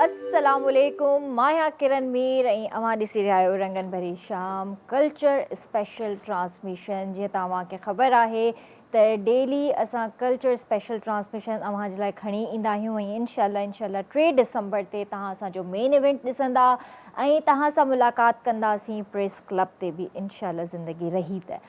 अस्सलामुअलैकुम, मां किरण मीर ऐं अवां ॾिसी रहिया आहियो रंगन भरी शाम कल्चर स्पेशल ट्रांसमिशन। जीअं तव्हांखे ख़बर आहे त डेली असां कल्चर स्पेशल ट्रांसमिशन अवां जे लाइ खणी ईंदा आहियूं ऐं इंशाल्लाह 3 डिसंबर ते तव्हां असांजो मेन इवेंट ॾिसंदा ऐं तव्हां सां मुलाक़ात कंदासीं प्रेस क्लब ते बि इंशाल्लाह ज़िंदगी रही त।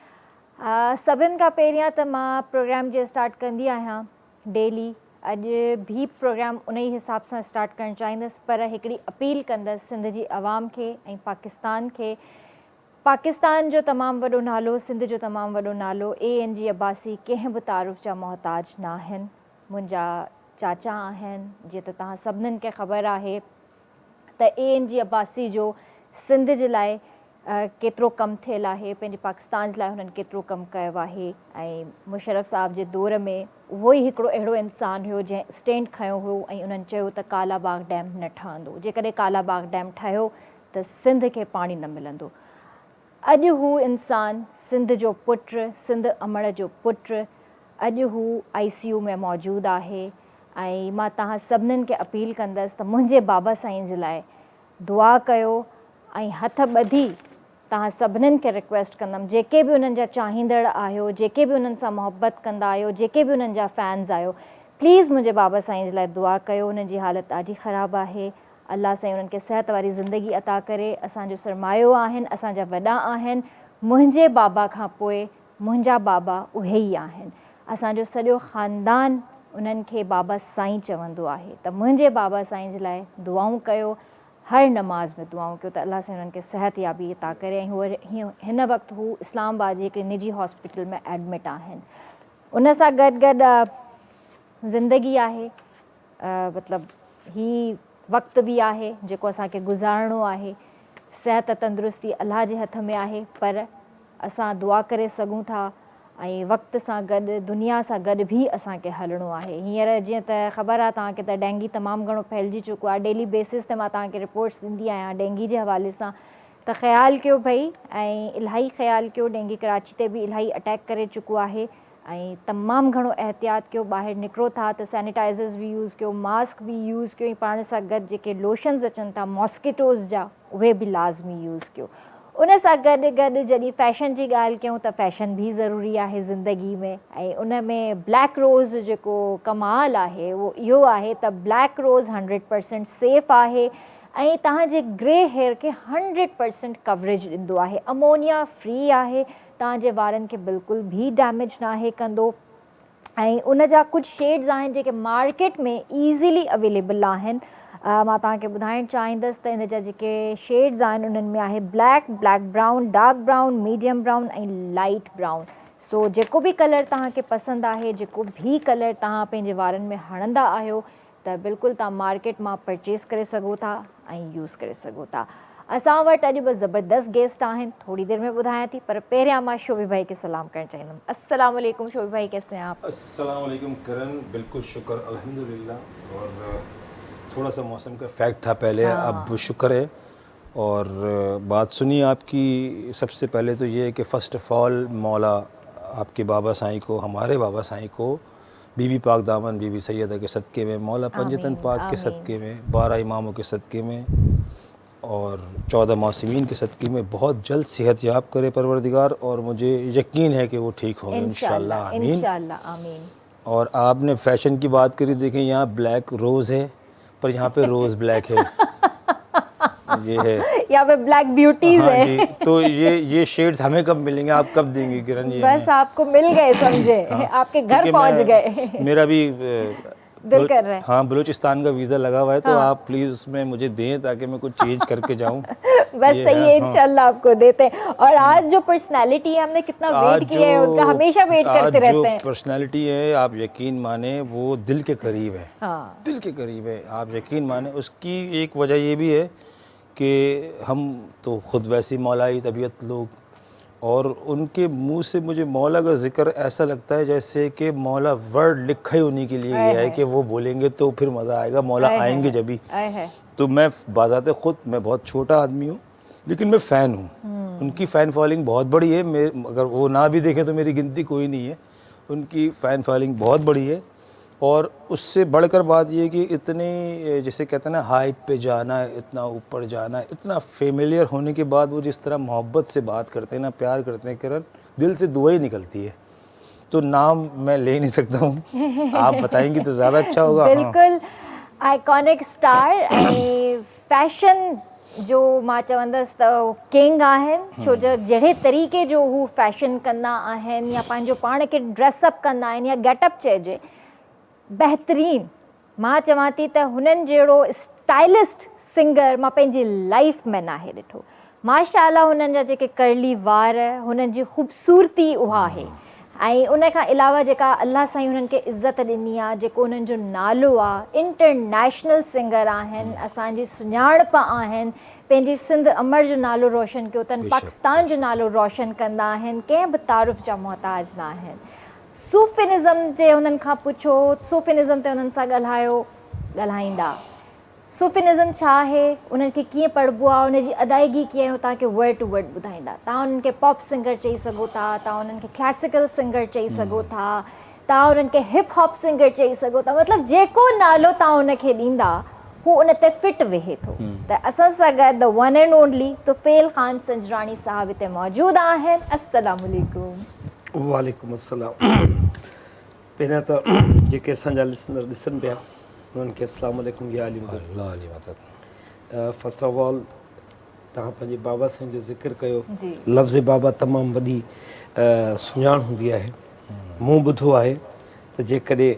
सभिनि खां पहिरियां त मां प्रोग्राम जे स्टार्ट कंदी आहियां डेली। अॼु भी प्रोग्राम उन ई हिसाब सां स्टार्ट करणु चाहींदसि, पर हिकिड़ी अपील कंदसि सिंध जी आवाम खे ऐं पाकिस्तान खे। पाकिस्तान जो तमामु वॾो नालो, सिंध जो तमामु वॾो नालो, ANG अब्बासी कंहिं बि तारुफ़ जा मोहताज न आहिनि। मुंहिंजा चाचा आहिनि। जीअं त तव्हां सभिनीनि खे ख़बर आहे त ANG अब्बासी जो सिंध जे लाइ केतिरो कमु थियल आहे, पंहिंजे पाकिस्तान जे लाइ हुननि केतिरो कमु कयो आहे। ऐं मुशर्रफ साहब जे दौर में उहो ई हिकिड़ो अहिड़ो इंसानु हुयो जंहिं स्टैंड खयो हुयो ऐं उन्हनि चयो त कालाबाग डैम न ठहंदो। जेकॾहिं कालाबाग डैम ठहियो त सिंध खे पाणी न मिलंदो। अॼु हू इंसानु सिंध जो पुटु, सिंध अमड़ जो पुटु, अॼु हू ICU में मौजूदु आहे। ऐं मां तव्हां सभिनीनि खे अपील कंदसि त मुंहिंजे बाबा साईं जे लाइ दुआ कयो ऐं हथ ॿधी तव्हां सभिनीनि खे रिक्वेस्ट कंदमि, जेके बि उन्हनि जा चाहींदड़ आहियो, जेके बि उन्हनि सां मोहबत कंदा आहियो, जेके बि उन्हनि जा फैन्स आहियो, प्लीज़ मुंहिंजे बाबा साईं जे लाइ दुआ कयो। उन्हनि जी हालति ॾाढी ख़राबु आहे। अलाह साईं उन्हनि खे सिहत वारी ज़िंदगी अता करे। असांजो सरमायो आहिनि, असांजा वॾा आहिनि। मुंहिंजे बाबा खां पोइ मुंहिंजा बाबा उहे ई आहिनि। असांजो सॼो ख़ानदान उन्हनि खे बाबा साईं चवंदो आहे। त मुंहिंजे बाबा साईं जे लाइ दुआऊं कयो, हर नमाज़ में दुआऊं कयो त अलाह साईं उन्हनि खे सिहत याबी अता करे। ऐं हूअ हिन वक़्तु हू इस्लामाबाद जी हिकिड़ी निजी हॉस्पिटल में एडमिट आहिनि। उन सां गॾु गॾु ज़िंदगी आहे, मतिलबु ही वक़्तु बि आहे जेको असांखे गुज़ारिणो आहे। सिहत तंदुरुस्ती अलाह जे हथ में आहे, पर असां दुआ करे सघूं था ऐं वक़्त सां गॾु दुनिया सां गॾु बि असांखे हलणो आहे। हींअर जीअं त ख़बर आहे तव्हांखे त डेंगी तमामु घणो फैलिजी चुको आहे। डेली बेसिस ते मां तव्हांखे रिपोर्ट्स ॾींदी आहियां डेंगी जे हवाले सां। त ख़्यालु कयो भई, ऐं इलाही ख़्यालु कयो। डेंगी कराची ते बि इलाही अटैक करे चुको आहे ऐं तमामु घणो एहतियात कयो। ॿाहिरि निकिरो था त सैनिटाइज़र्स बि यूज़ कयो, मास्क बि यूज़ कयो ऐं पाण सां गॾु जेके लोशन्स अचनि था मॉस्किटोज़ जा, उहे बि लाज़मी यूज़ कयो। उन सां गॾु गॾु जॾहिं फैशन जी ॻाल्हि कयूं त फैशन बि ज़रूरी आहे ज़िंदगी में। ऐं उन में ब्लैक रोज़ जेको कमाल आहे उहो इहो आहे त ब्लैक रोज़ 100% सेफ़ आहे ऐं तव्हांजे ग्रे हेयर खे 100% कवरेज ॾींदो आहे। अमोनिया फ्री आहे, तव्हांजे वारनि खे बिल्कुलु बि डैमेज नाहे कंदो। ऐं उन जा कुझु शेड्स आहिनि जेके मार्केट में ईज़िली अवेलेबल आहिनि। मां तव्हांखे ॿुधाइणु चाहींदसि त इन जा जेके शेड्स आहिनि उन्हनि में आहे black, black brown, dark brown, medium brown ऐं लाइट ब्राउन। सो जेको बि कलर तव्हांखे पसंदि आहे, जेको बि कलर तव्हां पंहिंजे वारनि में हणंदा आहियो, त बिल्कुलु तव्हां मार्केट मां परचेस करे सघो था ऐं यूज़ करे सघो था। असां वटि अॼु ॿ ज़बरदस्त गेस्ट आहिनि, थोड़ी देर में ॿुधायां थी, पर पहिरियां मां शोभी भाई खे सलाम करणु चाहींदमि। अस्सलाम वालेकुम शोभी भाई, कैसे हैं आप? अस्सलाम वालेकुम किरण, बिल्कुल शुक्र अल्हम्दुलिल्लाह। और थोड़ा सा मौसम का इफ़ेक्ट था पहले, अब शुक्र है। और बात सुनिए आपकी, सबसे पहले तो ये है कि फ़र्स्ट ऑफ़ ऑल मौला आपके बाबा साईं को, हमारे बाबा साईं को, बीबी पाक दामन बीबी सैयदा के सदक़े में, मौला पंजतन पाक के सदक़े में, 12 इमामों के सदक़े में और 14 मौसमीन के सदक़े में बहुत जल्द सेहत याब करे परवरदिगार। और मुझे यकीन है कि वो ठीक होंगे इंशाल्लाह, आमीन इंशाल्लाह आमीन। और आपने फैशन की बात करी, देखें यहाँ ब्लैक रोज़ है पर यहाँ पे रोज़ ब्लैक है। ये है यहाँ पे ब्लैक ब्यूटीज हाँ है। जी, तो ये शेड्स हमें कब मिलेंगे, आप कब देंगे किरण? ये बस आपको मिल गए समझे। हाँ, आपके घर पहुंच गए। मेरा भी दिल कर रहा है। हाँ, बलूचिस्तान का वीज़ा लगा हुआ है, तो आप प्लीज़ उसमें मुझे दें ताकि मैं कुछ चेंज करके जाऊँ। बस सही है, इंशाल्लाह आपको देते हैं। और आज जो पर्सनालिटी है, हमने कितना वेट किया है उनका, हमेशा वेट करते रहते हैं। जो पर्सनालिटी है, आप यकीन माने वो दिल के करीब है। हाँ, दिल के करीब है, आप यकीन माने। उसकी एक वजह ये भी है कि हम तो ख़ुद वैसी मौलाई तबीयत लोग, और उनके मुंह से मुझे मौला का ज़िक्र ऐसा लगता है जैसे कि मौला वर्ड लिखा ही उन्हीं के लिए गया है कि वो बोलेंगे तो फिर मज़ा आएगा, मौला आएंगे जब भी। तो मैं बाज़ाते ख़ुद मैं बहुत छोटा आदमी हूँ, लेकिन मैं फ़ैन हूँ। उनकी फ़ैन फॉलोइंग बहुत बड़ी है। अगर वो ना भी देखें तो मेरी गिनती कोई नहीं है। उनकी फ़ैन फॉलोइंग बहुत बड़ी है। और उससे बढ़कर बात ये कि इतनी, जैसे कहते हैं ना, हाइप पे जाना, इतना ऊपर जाना, इतना फेमिलियर होने के बाद वो जिस तरह मोहब्बत से बात करते हैं ना, प्यार करते हैं किरण, दिल से दुआ ही निकलती है। तो नाम मैं ले नहीं सकता हूँ, आप बताएंगी तो ज़्यादा अच्छा होगा। बिल्कुल आइकॉनिक स्टार ऐं फैशन जो मां चवंदसि त किंग आहिनि, छो जो जहिड़े तरीक़े जो हू फैशन कंदा आहिनि या पंहिंजो पाण खे ड्रेसअप कंदा आहिनि या गेटअप चइजे, बहितरीन। मां चवां थी त हुननि जहिड़ो स्टाइलिस्ट सिंगर मां पंहिंजी लाइफ में नाहे ॾिठो। माशाअल्लाह हुननि जा जेके करली वार, हुननि जी ख़ूबसूरती उहा आहे। ऐं उन खां अलावा जेका अलाह साईं हुननि खे इज़त ॾिनी आहे, जेको हुननि जो नालो आहे, इंटरनेशनल सिंगर आहिनि, असांजी सुञाणप आहिनि, पंहिंजी सिंध अमर जो नालो रोशन कयो अथनि, पाकिस्तान जो नालो रोशन कंदा आहिनि, कंहिं बि तारीफ़ जा मोहताज न आहिनि। सूफ़िनिज़म जे हुननि खां पुछो, सूफ़िनिज़म ते हुननि सां ॻाल्हाईंदा, सूफ़िनिज़म छा आहे, उन्हनि खे कीअं पढ़िबो आहे, उनजी अदायगी कीअं आहे, तव्हांखे वर्ड टू वर्ड ॿुधाईंदा। तव्हां उन्हनि खे पॉप सिंगर चई सघो था, तव्हां उन्हनि खे क्लासिकल सिंगर चई सघो था, तव्हां उन्हनि खे हिप हॉप सिंगर चई सघो था। मतिलबु जेको नालो तव्हां उनखे ॾींदा हू उन ते फिट वेहे थो। त असां सां गॾु the one and only Tufail Khan Sanjrani साहिबु हिते मौजूदु आहिनि। अस्सलामु अलैकुम। वालेकुम अस्सलाम। पहिरियां त जेके असांजा लिसनर ॾिसनि पिया उन्हनि खे अस्सलाम वालेकुम या अली मदद। फर्स्ट ऑफ ऑल तव्हां पंहिंजे बाबा साईं जो ज़िक्र कयो, लफ़्ज़ बाबा तमामु वॾी सुञाण हूंदी आहे। मूं ॿुधो आहे त जेकॾहिं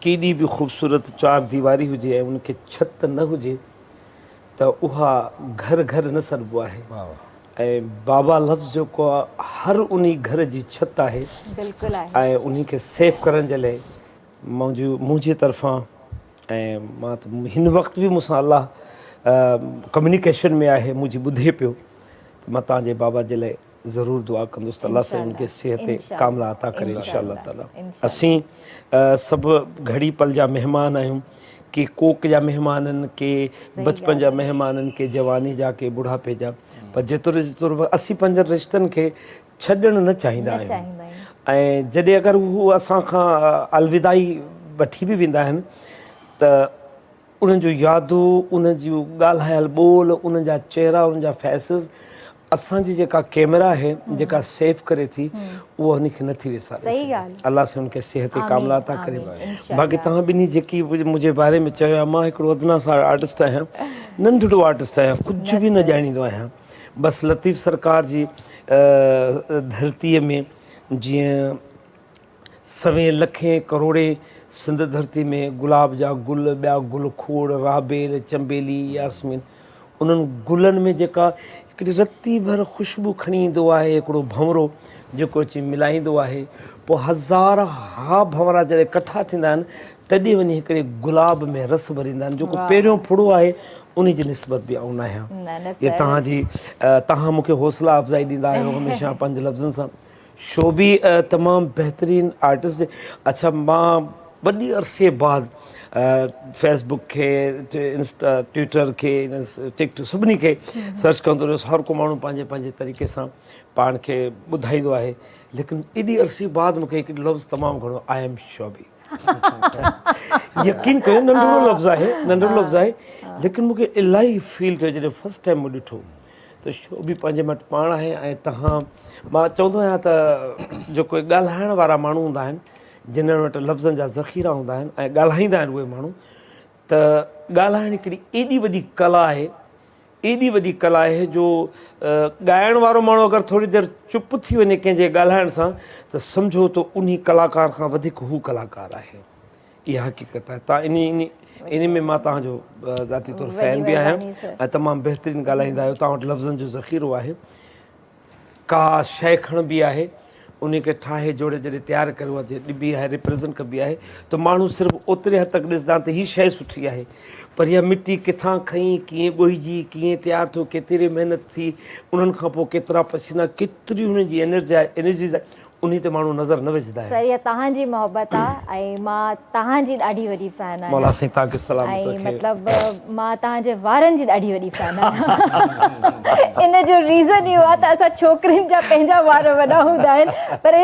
केॾी बि ख़ूबसूरत चार दीवारी हुजे ऐं उनखे छत न हुजे त उहा घर घर न सॾिबो आहे। ऐं बाबा लफ़्ज़ जेको आहे हर उन घर जी छित आहे। ऐं उन खे सेफ करण जे लाइ मुंहिंजे तरफ़ां, ऐं मां त हिन वक़्तु बि मूंसां अलाह कम्युनिकेशन में आहे, मुंहिंजी ॿुधे पियो, त मां तव्हांजे बाबा जे लाइ ज़रूरु दुआ कंदुसि त अलाह साईं उनखे सिहत कामला अता करे इंशाअल्लाह ताला। असीं सभु घड़ी पल जा महिमान आहियूं, के कोक जा महिमान आहिनि, के बचपन जा महिमान आहिनि, के जवानी जा, के बुढ़ापे जा, पर जेतिरो जेतिरो असीं पंहिंजनि रिश्तनि खे छॾणु न चाहींदा आहियूं। ऐं जॾहिं अगरि हू असां खां अलविदाई वठी बि वेंदा आहिनि त उन्हनि जूं यादूं, उन जूं ॻाल्हायल ॿोल, उन्हनि जा चहिरा, उन्हनि जा फेसिस असांजी जेका कैमरा आहे जेका सेव करे थी उहा उनखे नथी विसारे सघे। अलाह सां उनखे सिहत कामला अता करे। बाक़ी तव्हां ॿिन्ही जेकी मुंहिंजे बारे में चयो आहे, मां हिकिड़ो अदना सां आर्टिस्ट आहियां, नंढड़ो आर्टिस्ट आहियां, कुझु बि न ॼाणींदो आहियां। बसि लतीफ़ सरकार जी धरतीअ में जीअं सवें लखें करोड़े सिंध धरती में गुलाब जा गुल, ॿिया गुल खोड़, राबेल, चंबेली, यासमीन, उन्हनि गुलनि में जेका हिकिड़ी रती भर ख़ुशबू खणी ईंदो आहे, हिकिड़ो भंवरो जेको अची मिलाईंदो आहे, पोइ हज़ार हा भंवरा जॾहिं इकठा थींदा आहिनि तॾहिं वञी हिकिड़े गुलाब में रस भरींदा आहिनि, जेको पहिरियों फुड़ो आहे उन जी निस्बत बि आउं आहियां। इहे तव्हां मूंखे हौसला अफ़ज़ाई ॾींदा आहियो हमेशह पंहिंजे लफ़्ज़नि सां। शो बि तमामु बहितरीनु आर्टिस्ट। अच्छा, मां वॾी अरसे बाद फेसबुक खे, इंस्टा, ट्विटर खे, टिकटॉक सभिनी खे सर्च कंदो रहियुसि। हर को माण्हू पंहिंजे पंहिंजे तरीक़े सां पाण खे ॿुधाईंदो आहे, लेकिन एॾी अरसे बाद मूंखे हिकिड़ो लफ़्ज़ तमामु घणो आई एम शोबी यकीन कयो, नंढिड़ो लफ़्ज़ आहे, नंढिड़ो लफ़्ज़ आहे, लेकिन मूंखे इलाही फील थियो जॾहिं फस्ट टाइम मूं ॾिठो त शो बि पंहिंजे वटि पाण आहे। ऐं तव्हां, मां चवंदो आहियां त जेको ॻाल्हाइण वारा माण्हू हूंदा आहिनि, जिन्हनि वटि लफ़्ज़नि जा ज़ख़ीरा हूंदा आहिनि ऐं ॻाल्हाईंदा आहिनि उहे माण्हू, त ॻाल्हाइण हिकिड़ी एॾी वॾी कला आहे, एॾी वॾी कला आहे जो ॻाइण वारो माण्हू अगरि थोरी देरि चुप थी वञे कंहिंजे ॻाल्हाइण सां त सम्झो त उन कलाकार खां वधीक हू कलाकार आहे। इहा हक़ीक़त आहे। तव्हां इन में मां तव्हांजो ज़ाती तौरु फैन बि आहियां ऐं तमामु बहितरीनु ॻाल्हाईंदा आहियो। तव्हां वटि लफ़्ज़नि जो ज़ख़ीरो आहे, का शइ खण बि आहे, उन खे ठाहे जोड़े जॾहिं तयारु कयो आहे ॾिबी आहे रिप्रेज़ेंट कबी आहे त माण्हू सिर्फ़ु ओतिरे हद तक ॾिसंदा त हीअ शइ सुठी आहे, पर इहा मिटी किथां खई, कीअं ॻोहिजी, कीअं तयारु थियो, केतिरी महिनत थी, उन्हनि खां पोइ केतिरा पसीना, केतिरी हुनजी एनर्जीज़ आहे, उन ते माण्हू नज़र न विझंदा आहिनि। सर इहा तव्हांजी मोहबत आहे ऐं मां तव्हांजी ॾाढी वॾी फैन आहियां। मौला साईं तव्हांखे सलामत ऐं रखे। मतिलबु मां तव्हांजे वारनि जी ॾाढी वॾी फैन आहियां। इन जो रीज़न इहो आहे त असां छोकिरियुनि जा पंहिंजा वार वॾा हूंदा आहिनि, पर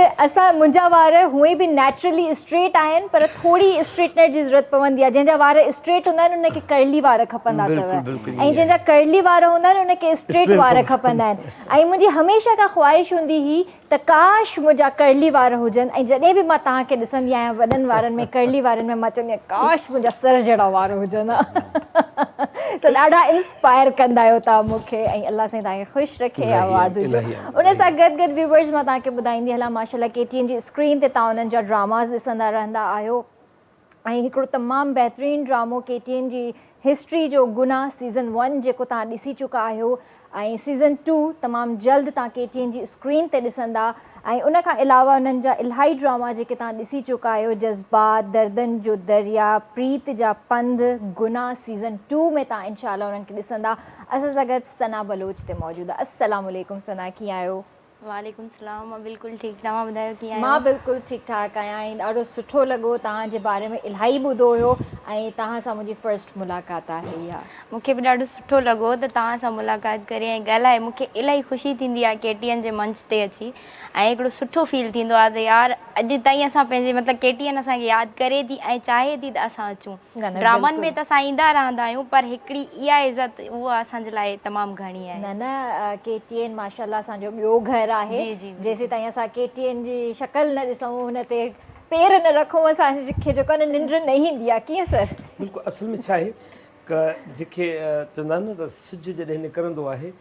मुंहिंजा वार हूअं बि नेचुरली स्ट्रेट आहिनि, पर थोरी स्ट्रेटनर जी ज़रूरत पवंदी आहे। जंहिंजा वार स्ट्रेट हूंदा आहिनि उनखे कर्ली वार खपंदा अथव, ऐं जंहिंजा कर्ली वार हूंदा आहिनि उनखे स्ट्रेट वार खपंदा आहिनि। ऐं मुंहिंजी हमेशह खां ख़्वाहिश हूंदी हुई त काश मुंहिंजा कर्ली वार हुजनि, ऐं जॾहिं बि मां तव्हांखे ॾिसंदी आहियां वॾनि वारनि में, कर्ली वारनि में, मां चवंदी आहियां काश मुंहिंजा सर जहिड़ा वार हुजनि। त ॾाढा इंस्पायर कंदा आहियो तव्हां मूंखे, ऐं अलाह साईं तव्हांखे ख़ुशि रखे आवाज़ हुजे। उन सां गॾु व्यूवर्स मां तव्हांखे ॿुधाईंदी हलां, माशाल्लाह KTN जी स्क्रीन ते तव्हां उन्हनि जा ड्रामास ॾिसंदा रहंदा आहियो, ऐं हिकिड़ो तमामु बहितरीनु ड्रामो KTN जी हिस्ट्री जो गुनाह सीज़न 1 जेको तव्हां ॾिसी चुका आहियो, ऐं सीज़न 2 तमामु जल्द तव्हां KTN जी स्क्रीन ते ॾिसंदा। ऐं उन खां अलावा उन्हनि जा इलाही ड्रामा जेके तव्हां ॾिसी चुका आहियो, जज़्बात, दर्दनि जो दरिया, प्रीत जा पंध, गुनाह सीज़न 2 में तव्हां इंशाअल्लाह उन्हनि खे ॾिसंदा। असां सां गॾु सना बलोच ते मौजूदु आहे। अस्सलाम वालेकुम सना, कीअं आहियो? वालेकुम सलाम, मां बिल्कुलु ठीकु, तव्हां ॿुधायो कीअं आहियो? मां बिल्कुलु ठीकु ठाकु आहियां, ऐं ॾाढो सुठो लॻो, तव्हांजे बारे में इलाही ॿुधो हुयो, ऐं तव्हां सां मुंहिंजी फर्स्ट मुलाक़ात आहे इहा। मूंखे बि ॾाढो सुठो लॻो त तव्हां सां मुलाक़ात करे ऐं ॻाल्हाए। मूंखे इलाही ख़ुशी थींदी आहे KTN जे मंच ते अची, ऐं हिकिड़ो सुठो फील थींदो आहे त यार अॼु ताईं असां पंहिंजे मतिलबु KTN असांखे यादि करे थी ऐं चाहे थी त असां अचूं। ड्रामनि में त असां ईंदा रहंदा आहियूं, पर हिकिड़ी इहा इज़त उहा असांजे लाइ तमामु घणी आहे। न KTN माशाल्लाह असांजो ॿियो घरु आहे। जेसीं ताईं असां KTN जी शक्ल न ॾिसूं, हुन ते पेर न रखूं, असांखे जेको आहे निंड न ईंदी आहे। कीअं सर? बिल्कुलु, असल में छा आहे क जेके चवंदा आहिनि न त सिज जॾहिं निकिरंदो आहे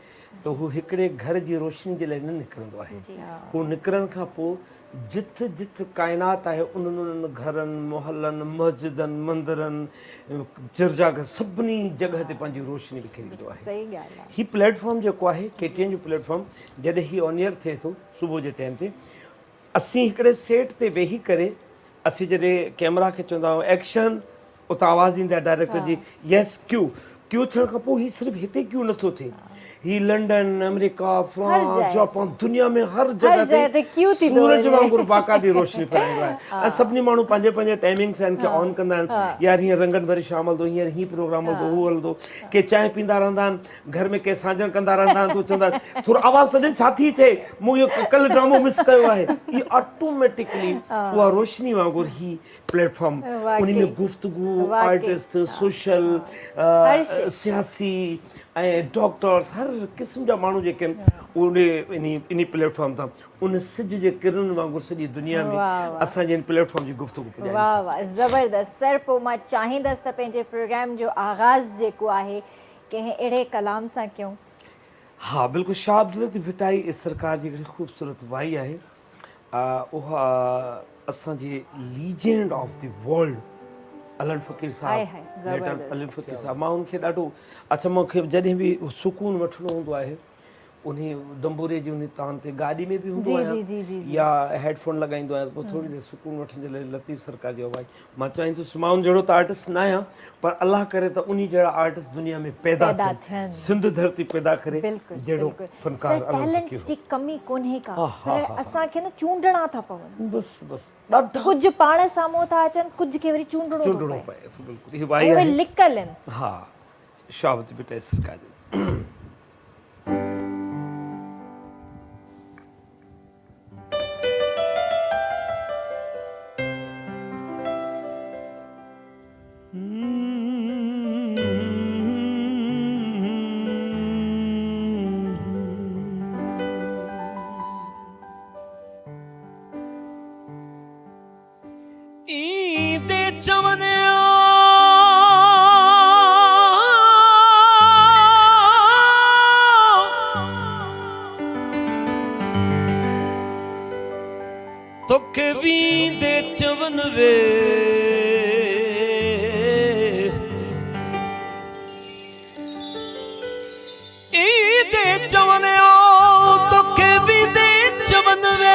त हू हिकिड़े घर जी रोशनी जे लाइ न निकिरंदो आहे। हू निकिरण खां पोइ जिथे जिथे काइनात आहे उन्हनि उन्हनि घरनि, मोहल्लनि, मस्जिदनि, मंदरनि, गिरजाघर, सभिनी जॻह ते पंहिंजी रोशनी बिखेरींदो आहे। हीउ प्लेटफॉर्म जेको आहे KTN जो प्लेटफॉर्म, जॾहिं हीउ ऑन एयर थिए थो सुबुह जे टाइम ते, असीं हिकिड़े सेट ते वेही करे असीं जॾहिं कैमरा खे चवंदा आहियूं एक्शन, उतां आवाज़ ईंदी आहे डायरेक्टर जी यस क्यू थियण खां पोइ हीउ सिर्फ़ु हिते क्यू नथो थिए, ही लंडन, अमेरिका, फ्रांस, जापान, दुनिया में हर जॻह ते सूरज वांगुरु बाक़ाइदी रोशनी फैलाईंदो आहे। ऐं सभिनी माण्हू पंहिंजे पंहिंजे टाइमिंग्स आहिनि खे ऑन कंदा आहिनि, यार हीअं रंगनि भरी शाम हलंदो, हींअर हीअं प्रोग्राम हलंदो, हू हलंदो, के चांहि पींदा रहंदा आहिनि, घर में के साजन कंदा रहंदा आहिनि, त चवंदा थोरो आवाज़ त ॾे, छा थी चए, मूं इहो कल्ह ड्रामो मिस कयो आहे। इहो ऑटोमेटिकली उहा रोशनी वांगुरु ही प्लेटफॉर्म, उन में गुफ़्तगू, आर्टिस्ट, सोशल, सियासी ऐं डॉक्टर्स, हर क़िस्म जा माण्हू जेके आहिनि उन प्लेटफॉर्म तां उन सिज जे किरणनि वांगुरु सॼी दुनिया में असांजे इन प्लेटफॉर्म जी गुफ़्तगू पुॼाइनि। वाह वाह, ज़बरदस्त सर। पोइ मां चाहींदसि त पंहिंजे प्रोग्राम जो आगाज़ जेको आहे कंहिं अहिड़े कलाम सां कयूं। हा बिल्कुलु, शाह अब्दुल लतीफ़ भुट्टाई सरकार जी हिकिड़ी ख़ूबसूरत वाई आहे, उहा असांजे legend of the world Alan फ़क़ीर साहब, लेटर अलन फ़क़ीर साहब, मां उनखे ॾाढो अच्छा, मूंखे जॾहिं बि सुकून वठिणो हूंदो आहे उन दंबूरे जी उन तान ते गाॾी में बि हूंदो आहियां या हेडफोन लॻाईंदो आहियां, पोइ थोरी देरि सुकून वठण जे लाइ लतीफ़ सरकार जी आवाज़ मां चाहींदुसि। मां उन जहिड़ो त आर्टिस्ट न आहियां, पर अलाह करे त उन जहिड़ा आर्टिस्ट दुनिया में पैदा थियनि, सिंध धरती पैदा करे जहिड़ो फनकार टैलेंट जी कमी कोन्हे का, पर असांखे न चूंडणा था पवनि। बसि बसि ॾाढा कुझु पाण साम्हूं था अचनि, कुझु खे वरी चूंडणो पए। बिल्कुलु हीअ वाई आहे, लिकल आहिनि। हा, शाह अब्दुल भुट्टाई सरकार जी। तोखे वींदे चवन वे ईदे चवन तोखे वींदे चवन वे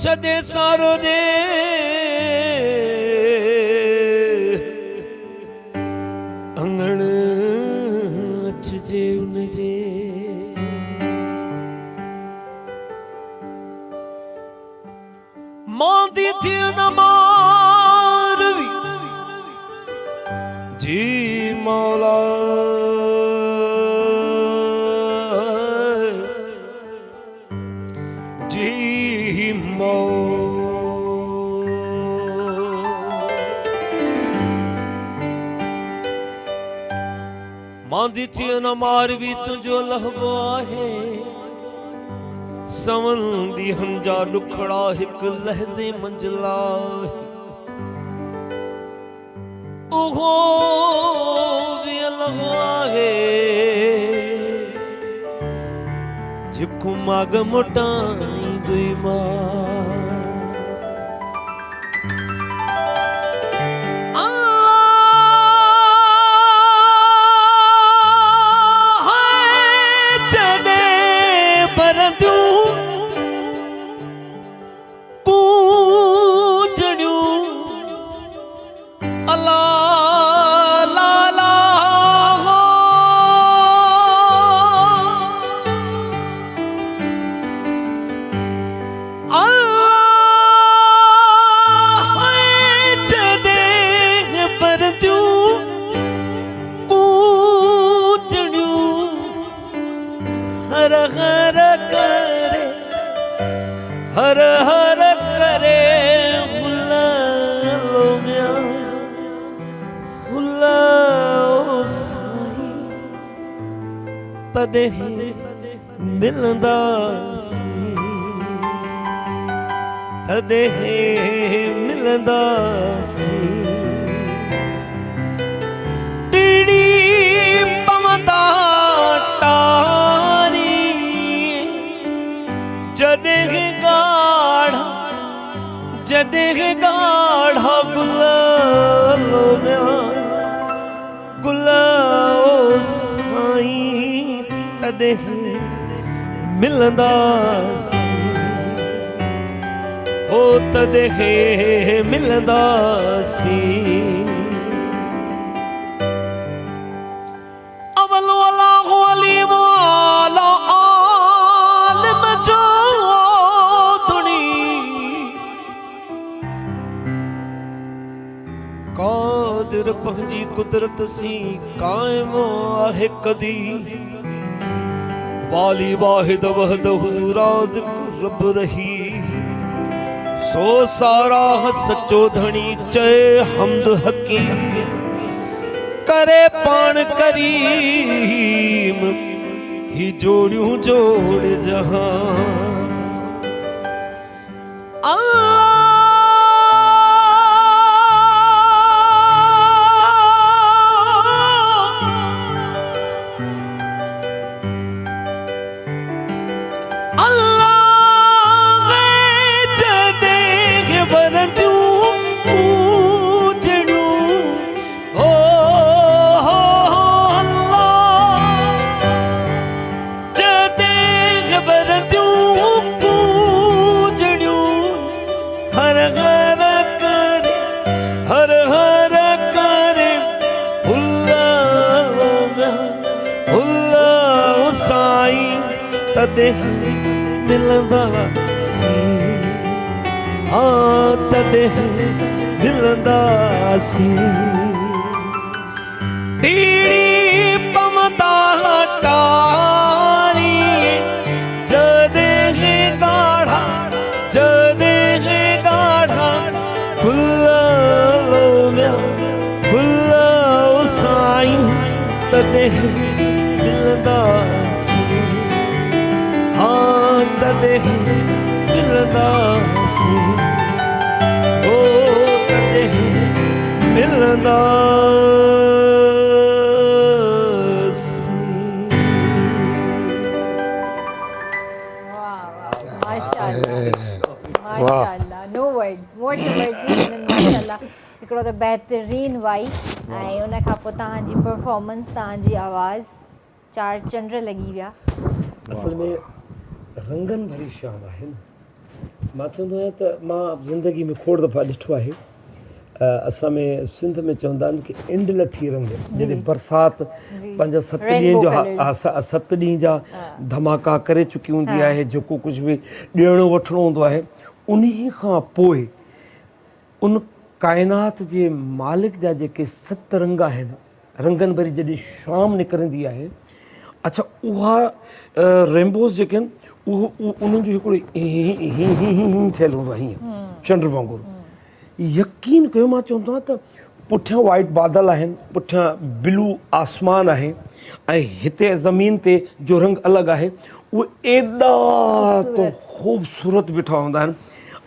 छॾे सारो ॾे अंगण अचिजे उनजे मांदी थी न मारवी जी मौला जी मांदी थी न मारवी तुंहिंजो लहबो आहे सवंदी हंजा दुखड़ा हिक लहज़े मंजिला उहो भी अलग आहे जिको माग मोटाई दुई हर हर करे हुल्लो म्या हुल्लो तदे मिलंदासी तदे मिलंदासी टीड़ी पवंदा टारी जदे गाढ़ा गुलालो म्या गुलाओ साईं तदे मिलंदासी हो तदे मिलंदासी अवल वाला वाली वाला आलिम जो कादिर पंहिंजी कुदरत सी कायम आहे कदी वाली वाहिद वहदहू राज़िक रब रही सो सारा सचो धणी चए हमद हकीम करे पाण करीम ही जोड़ियूं जोड़ जहां तदे मिलंदासी हाँ तदे मिलंदासी टीड़ी पवंदा टारी जदे गाढ़ा गुलालो म्या गुलाओ साईं तदे मिलंदासी हाँ तदे मिलंदासी ओ तदे मिलंदासी माशाअल्लाह नो वर्ड्स माशाअल्लाह हिकिड़ो त बहितरीन वाई ऐं उन खां पोइ तव्हांजी परफॉर्मेंस तव्हांजी आवाज़ चार चंड लॻी विया असल में रंगन भरी शाम है न मां चवंदो आहियां त मां ज़िंदगी में खोड़ दफ़ा ॾिठो आहे असां में सिंध में चवंदा आहिनि की इंड लठी रंग जॾहिं बरसाति पंज सत ॾींहं जो सत ॾींहं जा धमाका करे चुकी हूंदी आहे, जेको कुझु बि ॾियणो वठिणो हूंदो आहे, उन खां पोइ उन काइनात जे मालिक जा जेके 7 रंग आहिनि, रंगनि भरी जॾहिं शाम निकिरंदी आहे, अच्छा उहा रेनबोस जेके आहिनि उहो उन्हनि जो हिकिड़ो थियलु हूंदो आहे हीअं चंड वांगुरु। यकीन कयो मां चवंदो आहियां त पुठियां वाइट बादल आहिनि, पुठियां ब्लू आसमान आहे ऐं हिते ज़मीन ते जो रंग अलॻि आहे, उहे एॾा त ख़ूबसूरत बीठा हूंदा आहिनि।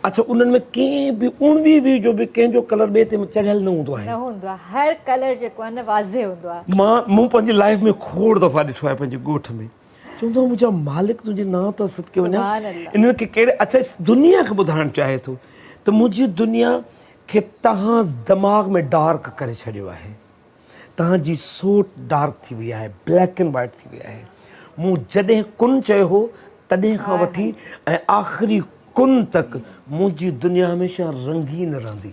अच्छा उन्हनि में कंहिं बि उणिवीह बि जो बि कंहिंजो कलर ॿिए ते चढ़ियल न हूंदो आहे, हर कलर जेको आहे न वाज़े हूंदो आहे। मूं पंहिंजी लाइफ में खोड़ दफ़ा ॾिठो आहे पंहिंजे ॻोठ में, चवंदो आहे मुंहिंजा मालिक तुंहिंजे नाम त सदके वञा, इन्हनि खे कहिड़े अच्छा इस दुनिया खे ॿुधाइणु चाहे थो त मुंहिंजी दुनिया खे तव्हां दिमाग़ में डार्क करे छॾियो आहे, तव्हांजी सोच डार्क थी वई आहे, ब्लैक एंड वाइट थी वई आहे। मूं जॾहिं कुन चयो हो तॾहिं खां वठी ऐं आख़िरी कुन तक मुंहिंजी दुनिया हमेशह रंगीन रहंदी।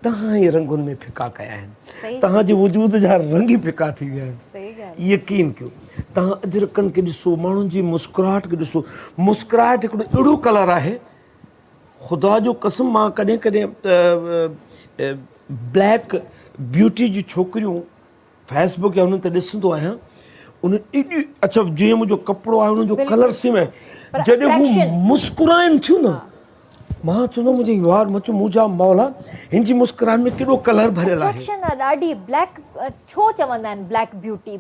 तव्हां इहे रंगुनि में फिका कया आहिनि, तव्हांजे वजूद जा रंग ई फिका थी विया आहिनि। यकीन कयो तव्हां अजरकनि खे ॾिसो, माण्हुनि जी मुस्कुराहट खे ॾिसो, मुस्कुराहट हिकिड़ो अहिड़ो कलर आहे, ख़ुदा जो कसम मां कॾहिं कॾहिं ब्लैक ब्यूटी जी छोकिरियूं फेसबुक या उन्हनि ते ॾिसंदो आहियां, उन एॾी अच्छा जीअं मुंहिंजो कपिड़ो आहे उनजो कलर सेम आहे, जॾहिं हू मुस्कुराइनि थियूं न, मां चवंदो मुंहिंजी यार मचो मुंहिंजा मौला हिन जी मुस्कुराहट में केॾो कलर भरियल आहे। ॾाढी ब्लैक छो चवंदा आहिनि ब्लैक ब्यूटी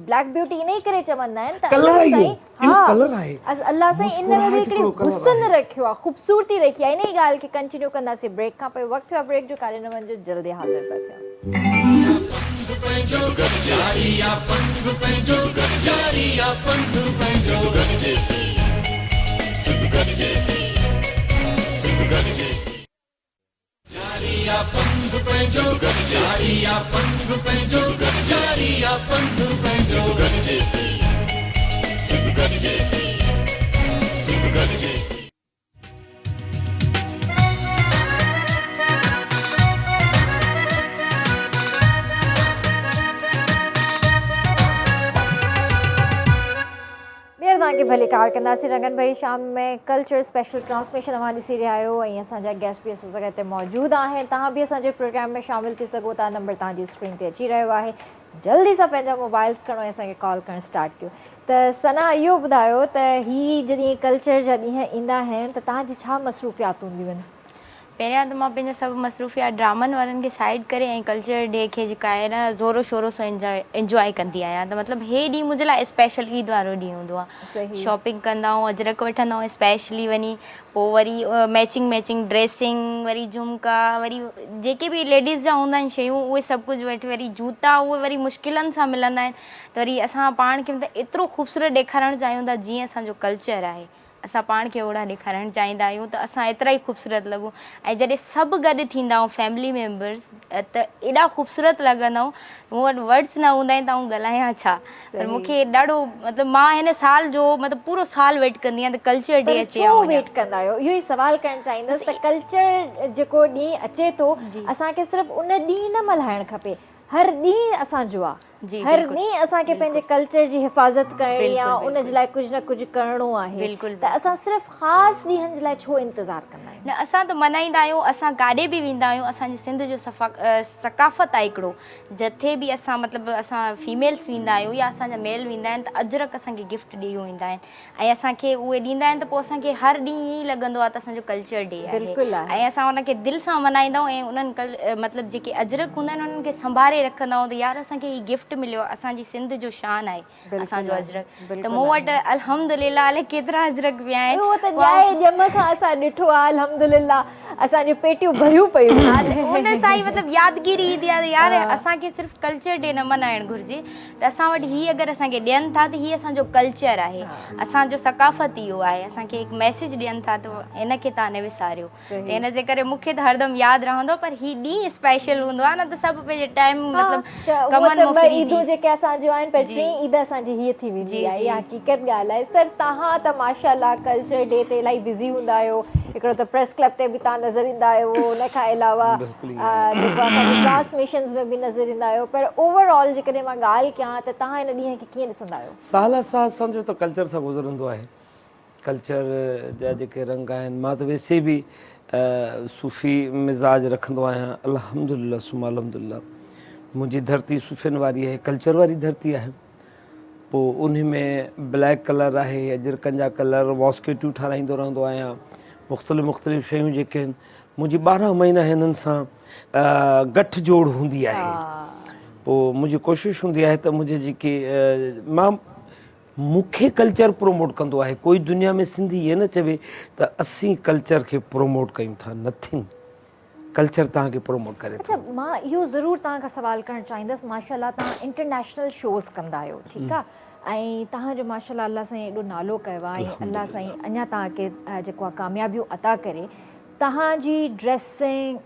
इन ई करे चवंदा आहिनि त कलर आहे, इहो कलर आहे, अल्लाह साईं इन में बि हिकिड़ी हुस्न रखियो आहे, ख़ूबसूरती रखी आहे। इन ई ॻाल्हि खे कंटिन्यू कंदासीं ब्रेक खां पोइ। वक़्तु आहे ब्रेक जो, कारे न वञिजो, जल्दी हाज़िर पिया तव्हांखे भले कार कंदासीं। रंगन भरी शाम में कल्चर स्पेशल ट्रांसमिशन तव्हां ॾिसी रहिया आहियो ऐं असांजा गेस्ट बि असां सां हिते मौजूदु आहिनि। तव्हां बि असांजे प्रोग्राम में शामिलु थी सघो था। नंबर तव्हांजी स्क्रीन ते अची रहियो आहे, जल्दी सां पंहिंजा मोबाइल्स खणो ऐं असांखे कॉल करणु स्टार्ट कयो। त सना इहो ॿुधायो त हीअ जॾहिं कल्चर जा ॾींहं ईंदा आहिनि त तव्हांजी छा मसरूफ़ियात हूंदियूं आहिनि? पहिरियां त मां पंहिंजा सभु मसरूफ़ियात ड्रामनि वारनि खे साइड करे ऐं कल्चर डे खे जेका आहे न ज़ोरो शोरो सां इंजॉय कंदी आहियां। त मतिलबु हे ॾींहुं मुंहिंजे लाइ स्पेशल ईद वारो ॾींहुं हूंदो आहे। शॉपिंग कंदा आहियूं, अजरक वठंदा आहियूं स्पेशली वञी, पोइ वरी मैचिंग ड्रेसिंग, वरी झुमका, वरी जेके बि लेडीज़ जा हूंदा आहिनि शयूं उहे सभु कुझु वठी, वरी जूता उहे वरी मुश्किलनि सां मिलंदा आहिनि। त वरी असां पाण खे मतिलबु एतिरो ख़ूबसूरत ॾेखारणु चाहियूं था जीअं असांजो कल्चर आहे, असां पाण खे ओड़ा ॾेखारणु चाहींदा आहियूं त असां एतिरा ई ख़ूबसूरत लॻूं। ऐं जॾहिं सभु गॾु थींदा आहियूं फैमिली मेम्बर्स त एॾा ख़ूबसूरत लॻंदा आहियूं, मूं वटि वर्ड्स न हूंदा आहिनि त आउं ॻाल्हायां छा। पर मूंखे ॾाढो मतिलबु मां हिन साल जो मतिलबु पूरो साल वेट कंदी आहियां त कल्चर डे अचे। वेट कंदा आहियो, इहो ई सवाल करणु चाहींदसि त कल्चर जेको ॾींहुं अचे थो असांखे सिर्फ़ु उन ॾींहुं न मल्हाइणु खपे, हर ॾींहुं असांजो आहे। हर ॾींहुं असांखे पंहिंजे कल्चर जी हिफ़ाज़त करणी आहे, उन जे लाइ कुझु न कुझु करिणो आहे। त असां सिर्फ़ु ख़ासि ॾींहंनि जे लाइ छो इंतज़ारु कंदा आहियूं? न, असां त मल्हाईंदा आहियूं, असां काॾे बि वेंदा आहियूं। असांजे सिंध जो सकाफ़त आहे हिकिड़ो, जिथे बि असां मतिलबु असां फीमेल्स वेंदा आहियूं या असांजा मेल वेंदा आहिनि त अजरक असांखे गिफ्ट ॾेई वेंदा आहिनि ऐं असांखे उहे ॾींदा आहिनि। त पोइ असांखे हर ॾींहुं ईअं ई लॻंदो आहे त असांजो कल्चर डे आहे ऐं असां उनखे दिलि सां मल्हाईंदा आहियूं। ऐं उन्हनि मतिलबु जेके अजरक हूंदा आहिनि उन्हनि खे संभाले रखंदा आहियूं त यार असांखे हीअ गिफ्ट मिलियो आहे, असांजी सिंध जो शान आहे असांजो अजरक। त मूं वटि अल्हम्दुलिल्लाह अलाए केतिरा अजरक विया आहिनि। उहो त ॼम खां असां ॾिठो आहे अल्हम्दुलिल्लाह, असांजूं पेटियूं भरियूं पियूं। उन सां ई मतिलबु यादगिरी ईंदी आहे त यार असांखे सिर्फ़ु कल्चर डे न मल्हाइणु घुरिजे, त असां वटि हीअ अगरि असांखे ॾियनि था त हीअ असांजो कल्चर आहे, असांजो सकाफ़त इहो आहे, असांखे हिकु मैसेज ॾियनि था त हिन खे तव्हां न विसारियो। त हिन जे करे मूंखे त हरदमि यादि रहंदो। पर हीअ ॾींहुं स्पेशल हूंदो आहे न त सभु पंहिंजे टाइम मतिलबु कमनि में फ्री थी जेके असांजूं आहिनि, पर टी ईद असांजी हीअ थी वेंदी आहे, इहा हक़ीक़त ॻाल्हि आहे। सर तव्हां त माशाअल्लाह कल्चर डे ते इलाही बिज़ी हूंदा आहियो, हिकिड़ो त प्रेस क्लब ते बि तव्हां नज़र ईंदा आहियो, उन खां अलावा जेको असांजी ट्रांसमिशन्स में बि नज़र ईंदा आहियो, पर ओवरऑल जेकॾहिं मां ॻाल्हि कयां त तव्हां हिन ॾींहं खे कीअं ॾिसंदा आहियो? साल सां असांजो त कल्चर सां गुज़रंदो आहे। कल्चर जा जेके रंग आहिनि, मां त वैसे बि सूफ़ी मिज़ाज रखंदो आहियां। अल्हम्दुलिल्लाह सुम्मा अल्हम्दुलिल्लाह, मुंहिंजी धरती सूफ़ियुनि वारी आहे, कल्चर वारी धरती आहे। पोइ उन में ब्लैक कलर आहे, अजरकनि जा कलर, वॉस्केटियूं ठाराईंदो रहंदो आहियां। मुख़्तलिफ़ शयूं जेके आहिनि, मुंहिंजी 12 महीना हिननि सां गठजोड़ हूंदी आहे। पोइ मुंहिंजी कोशिशि हूंदी आहे त मुंहिंजे जेके मूंखे कल्चर प्रोमोट कंदो आहे। कोई दुनिया में सिंधी इहे न चवे त असीं कल्चर खे प्रोमोट कयूं था, नथिंग। कल्चर तव्हांखे प्रोमोट करे थो। अच्छा, मां इहो ज़रूरु तव्हां खां सवाल करणु चाहींदसि। माशाल्लाह तव्हां इंटरनेशनल शोज़ कंदा आहियो, ठीकु आहे, ऐं तव्हांजो माशाल्लाह अल्लाह साईं एॾो नालो कयो आहे, ऐं अल्लाह साईं अञा तव्हांखे जेको आहे कामयाबियूं अता करे। तव्हांजी dressing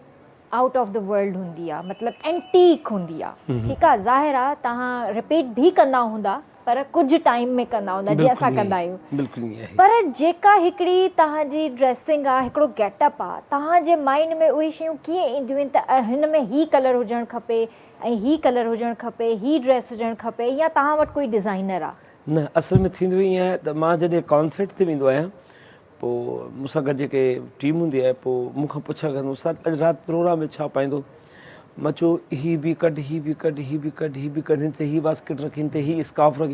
out of the world हूंदी आहे, मतिलबु एंटीक हूंदी आहे, ठीकु आहे। ज़ाहिर आहे तव्हां रिपीट बि कंदा हूंदा, पर कुझु टाइम में कंदा हूंदा, जीअं असां कंदा आहियूं। बिल्कुलु ईअं आहे। पर जेका हिकिड़ी तव्हांजी ड्रेसिंग आहे, हिकिड़ो गेटअप आहे, तव्हांजे माइंड में उहे शयूं कीअं ईंदियूं आहिनि त हिन में ही कलर हुजणु खपे ऐं ही कलर हुजणु खपे, ही ड्रेस हुजणु खपे, या तव्हां वटि कोई डिज़ाइनर आहे? न, असल में थींदो ईअं आहे त मां जॾहिं कॉन्सर्ट ते वेंदो आहियां, पोइ मूंसां गॾु जेके टीम हूंदी आहे, पोइ मूंखां पुछा कंदो, उस्ताद अॼु राति प्रोग्राम में छा पाईंदो? मां चयो ही बि कढ, ही बि कढ, ही बि कढ, ही बि कढ, हिन ते ही बास्केट रखी, हिन ते ही स्कार्फ रखी।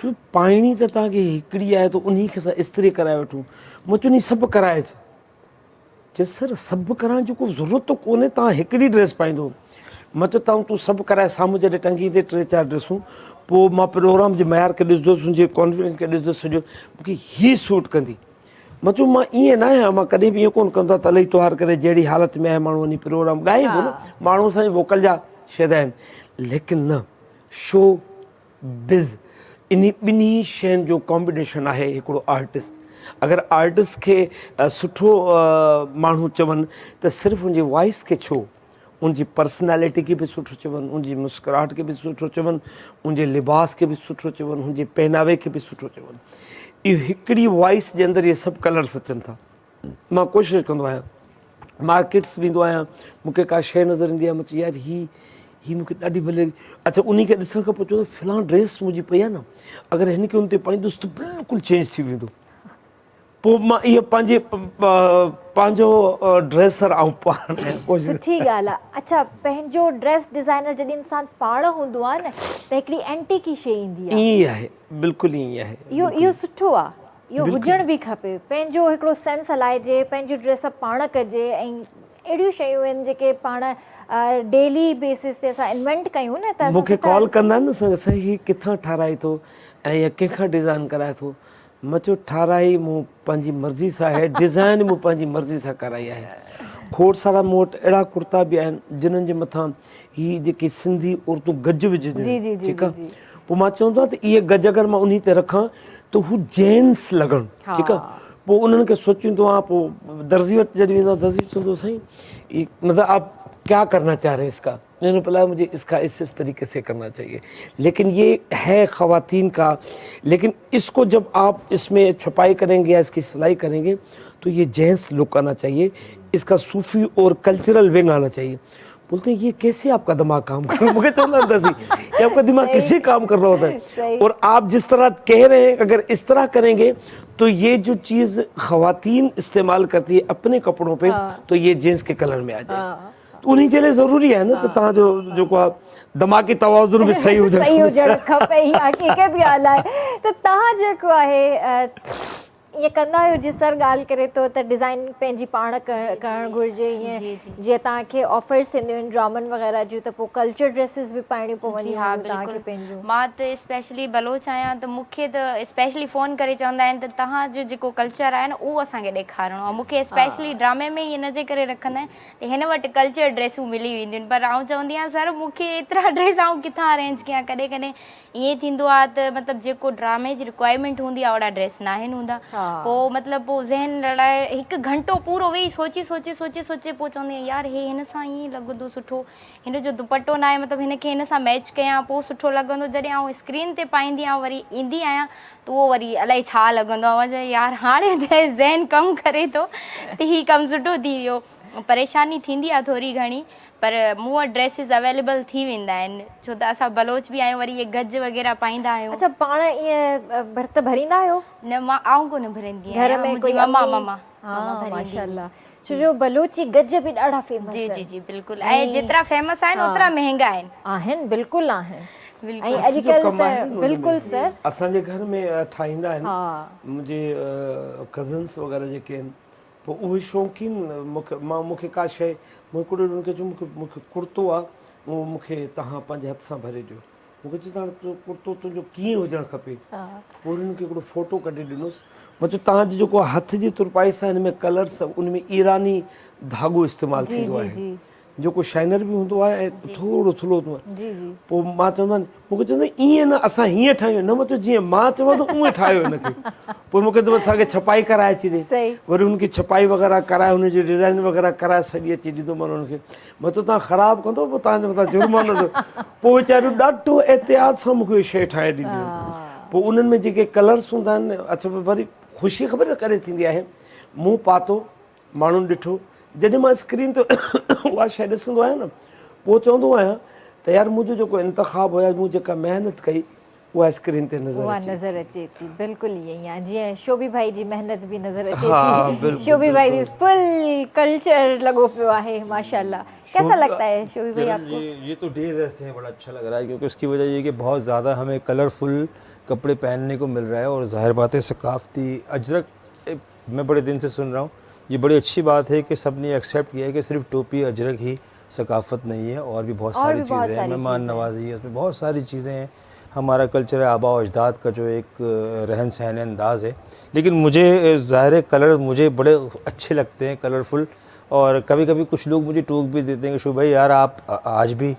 छो पाइणी त तव्हांखे हिकिड़ी आहे त उन खे असां इस्त्री कराए वठूं। मां चयो नी सभु कराएसि। चए सर सभु कराइण जी को ज़रूरत त कोन्हे, तव्हां हिकिड़ी ड्रेस पाईंदो। मां चयो तूं सभु कराए, साम्हूं जॾहिं टंगी ते 3-4 ड्रेसूं, पोइ मां प्रोग्राम जे मयार खे ॾिसंदुसि, हुनजे कॉन्फिडेंस खे ॾिसंदुसि, सॼो मूंखे हीअ सूट कंदी। मां चयो मां ईअं न आहियां, मां कॾहिं बि ईअं कोन्ह कंदो आहे तलई त्योहार करे जहिड़ी हालति में आहे माण्हू वञी प्रोग्राम ॻाईंदो न, माण्हू असांजे वोकल जा शैदा आहिनि, लेकिन न, शो बिज़ इन ॿिन्ही शयुनि जो कॉम्बिनेशन आहे हिकिड़ो आर्टिस्ट। अगरि आर्टिस्ट खे सुठो माण्हू चवनि त सिर्फ़ु उनजी वॉइस खे छो, उनजी पर्सनैलिटी खे बि सुठो चवनि, उनजी मुस्कुराहट खे बि सुठो चवनि, उनजे लिबास खे बि सुठो चवनि, उनजे पहनावे खे बि सुठो चवनि। इहो हिकिड़ी वॉइस जे अंदरि इहे सभु कलर्स अचनि था। मां कोशिशि कंदो आहियां, मार्केट्स वेंदो आहियां, मूंखे का शइ नज़र ईंदी आहे, मां चयो यार ही मूंखे ॾाढी भले, अच्छा उन खे ॾिसण खां पोइ चवंदो फ़लाण ड्रेस मुंहिंजी पई आहे न, अगरि हिन खे उन ते पाईंदुसि त बिल्कुलु चेंज थी वेंदो। पोइ मां इहो पंहिंजो ड्रेसर ऐं पाण सुठी ॻाल्हि आहे। अच्छा, पंहिंजो ड्रेस डिज़ाइनर जॾहिं इंसानु पाण हूंदो आहे न, त हिकिड़ी एंटीक ई शइ ईंदी आहे। ईअं आहे, बिल्कुलु ईअं आहे। इहो सुठो आहे, इहो हुजणु बि खपे। पंहिंजो हिकिड़ो सेंस हलाइजे, पंहिंजो ड्रेसअप पाण कजे, ऐं अहिड़ियूं शयूं आहिनि जेके पाण डेली बेसिस ते असां इन्वेंट कयूं न, त मूंखे कॉल कंदा आहिनि न, साईं हीअ किथां ठाराए थो ऐं इहा कंहिंखां डिज़ाइन कराए थो। मां चयो ठाराई मूं पंहिंजी मर्ज़ी सां आहे, डिज़ाइन मूं पंहिंजी मर्ज़ी सां कराई आहे। खोड़ सारा मूं वटि अहिड़ा कुर्ता बि आहिनि जिन्हनि जे मथां हीअ जेके सिंधी औरतूं गज विझंदियूं आहिनि, ठीकु आहे। पोइ मां चवंदो आहे त इहे गज अगरि मां उन ते रखां त हू जेंट्स लॻनि, ठीकु आहे। पोइ उन्हनि खे सोचींदो आहे, पोइ दर्जी वटि जॾहिं वेंदो आहे, दर्जी चवंदो साईं मतिलबु आप क्या करना चाह रहे हैं इसका? मैंने बोला मुझे इसका इस तरीके से करना चाहिए, लेकिन ये है ख़वातीन का, लेकिन इसको जब आप इसमें छपाई करेंगे या इसकी सिलाई करेंगे तो ये जेंट्स लुक आना चाहिए, इसका सूफी और कल्चरल विंग आना चाहिए। बोलते हैं ये कैसे आपका दिमाग काम कर रहा है? मुझे चलना दसी ये आपका दिमाग कैसे काम कर रहा होता है? और आप जिस तरह कह रहे हैं अगर इस तरह करेंगे तो ये जो चीज़ ख़वातीन इस्तेमाल करती है अपने कपड़ों पे, तो ये जेंट्स के कलर में आ जाए। तो उन्हीं जे लाइ ज़रूरी आहे न त तव्हांजो जेको आहे दिमाग़ी तवाज़ुन बि सही हुजणु खपे। इहा हक़ीक़त ॻाल्हि आहे। त तव्हां जेको आहे ईअं कंदा आहियो, जीअं सर ॻाल्हि करे थो त डिज़ाइन पंहिंजी पाण करणु घुरिजे, ईअं जीअं तव्हांखे ऑफर्स थींदियूं आहिनि ड्रामनि वग़ैरह जूं, त पोइ कल्चर ड्रेसिस बि पाइणियूं पवंदियूं? हा बिल्कुलु। मां त स्पेशली बलोच आहियां, त मूंखे त स्पेशली फ़ोन करे चवंदा आहिनि त तव्हांजो जेको कल्चर आहे न उहो असांखे ॾेखारिणो आहे। मूंखे स्पेशली ड्रामे में इन जे करे रखंदा आहिनि त हिन वटि कल्चर ड्रेसूं मिली वेंदियूं आहिनि, पर आउं चवंदी आहियां सर मूंखे एतिरा ड्रेस आउं किथां अरेंज कयां? कॾहिं कॾहिं ईअं थींदो आहे त मतिलबु जेको ड्रामे जी रिक्वायरमेंट हूंदी आहे ओड़ा ड्रेस न आहिनि हूंदा, पोइ मतिलबु पोइ ज़हन लड़ाए 1 घंटो पूरो वेही सोचे पोइ चवंदी आहियां यार हे हिन सां ईअं लॻंदो सुठो, हिन जो दुपटो न आहे मतिलबु हिन खे हिन सां मैच कयां पोइ सुठो लॻंदो। जॾहिं आउं स्क्रीन ते पाईंदी आहियां वरी ईंदी आहियां त उहो वरी अलाए छा लॻंदो आहे, मां चयो यार हाणे ज़हन कमु करे थो त हीउ कमु सुठो थी वियो। परेशानी थींदी आहे थोरी घणी, पर मूं वटि ड्रेसिस अवेलेबल थी वेंदा आहिनि छो त असां बलोच बि आहियूं, वरी इहे गज वग़ैरह पाईंदा आहियूं। अच्छा पाण ईअं भर्त भरींदा आहियो? न मां आऊं कोन भरंदी घर आहियां, में मुंहिंजी कोई मम्मा अम्मी? भरंदी। माशाल्लाह, छो जो बलूची गज बि ॾाढा फेमस जी जी जी बिल्कुलु, ऐं जेतिरा फेमस आहिनि ओतिरा महांगा आहिनि। आहिनि, बिल्कुलु आहिनि। बिल्कुलु। ऐं अॼुकल्ह त बिल्कुलु सर असांजे घर में ठाहींदा आहिनि हा मुंहिंजे कज़न्स वग़ैरह जेके आहिनि, पोइ उहे शौक़ीन मूंखे का शइ हिकिड़ो उनखे चयो मूंखे कुर्तो आहे उहो मूंखे तव्हां पंहिंजे हथ सां भरे ॾियो। मूंखे चयो तव्हां कुर्तो तुंहिंजो कीअं हुजणु खपे, पोइ हुननि खे हिकिड़ो फ़ोटो कढी ॾिनोसि। मां चयो तव्हांजो जेको हथ जी तुरपाई सां हिन में कलर सभु उन में ईरानी धाॻो इस्तेमालु थींदो आहे, जेको शाइनर बि हूंदो आहे ऐं थोरो थुल्हो हूंदो आहे। पोइ मां चवंदो आहियां मूंखे चवंदा ईअं न असां हीअं ठाहियूं, न मतिलबु जीअं मां चवां थो उअं ठाहियो हिनखे। पोइ मूंखे त असांखे छपाई कराए अची ॾे, वरी हुनखे छपाई वग़ैरह कराए हुनजी डिज़ाइन वग़ैरह कराए सॼी अची ॾींदो मां हुनखे। मां चयो तव्हां ख़राबु कंदो पोइ तव्हांजे मथां जुर्मानो अथव। पोइ वीचारियूं ॾाढो एहतियात सां मूंखे शइ ठाहे ॾींदियूं आहिनि। पोइ उन्हनि में जेके कलर्स हूंदा आहिनि, अच्छा वरी ख़ुशी ख़बर करे थींदी आहे, मूं पातो माण्हुनि ॾिठो, जॾहिं मां स्क्रीन ते उहा शइ ॾिसंदो आहियां न पोइ चवंदो आहियां त यार मुंहिंजो जेको इंतिखाबु हुया, मूं जेका महिनत कई उहा स्क्रीन ते नज़र अचे थी। बिल्कुलु ईअं ई आहे, जीअं शोभी भाई जी महिनत बि नज़र अचे थी। शोभी भाई भी फुल कल्चर लॻो पियो आहे माशाल्लाह। कैसा लगता है शोभी भाई आपको? ये तो डेज ऐसे हैं, बड़ा अच्छा लग रहा है क्योंकि उसकी वजह ये कि बहुत ज़्यादा हमें कलरफुल कपड़े पहनने को मिल रहा है और ज़ाहिर बात है सकाफ़ती अजरक मैं बड़े दिन से सुन रहा हूँ। ये बड़ी अच्छी बात है कि सब ने एक्सेप्ट किया है कि सिर्फ टोपी अजरक ही सकाफ़त नहीं है, और भी बहुत सारी चीज़ें हैं, मेहमान नवाजी है, उसमें बहुत सारी चीज़ें हैं। हमारा कल्चर है, आबा और अजदाद का जो एक रहन सहन अंदाज़ है। लेकिन मुझे ज़ाहिर है कलर मुझे बड़े अच्छे लगते हैं, कलरफुल। और कभी कभी कुछ लोग मुझे टोक भी देते हैं कि शो भाई यार आप आज भी,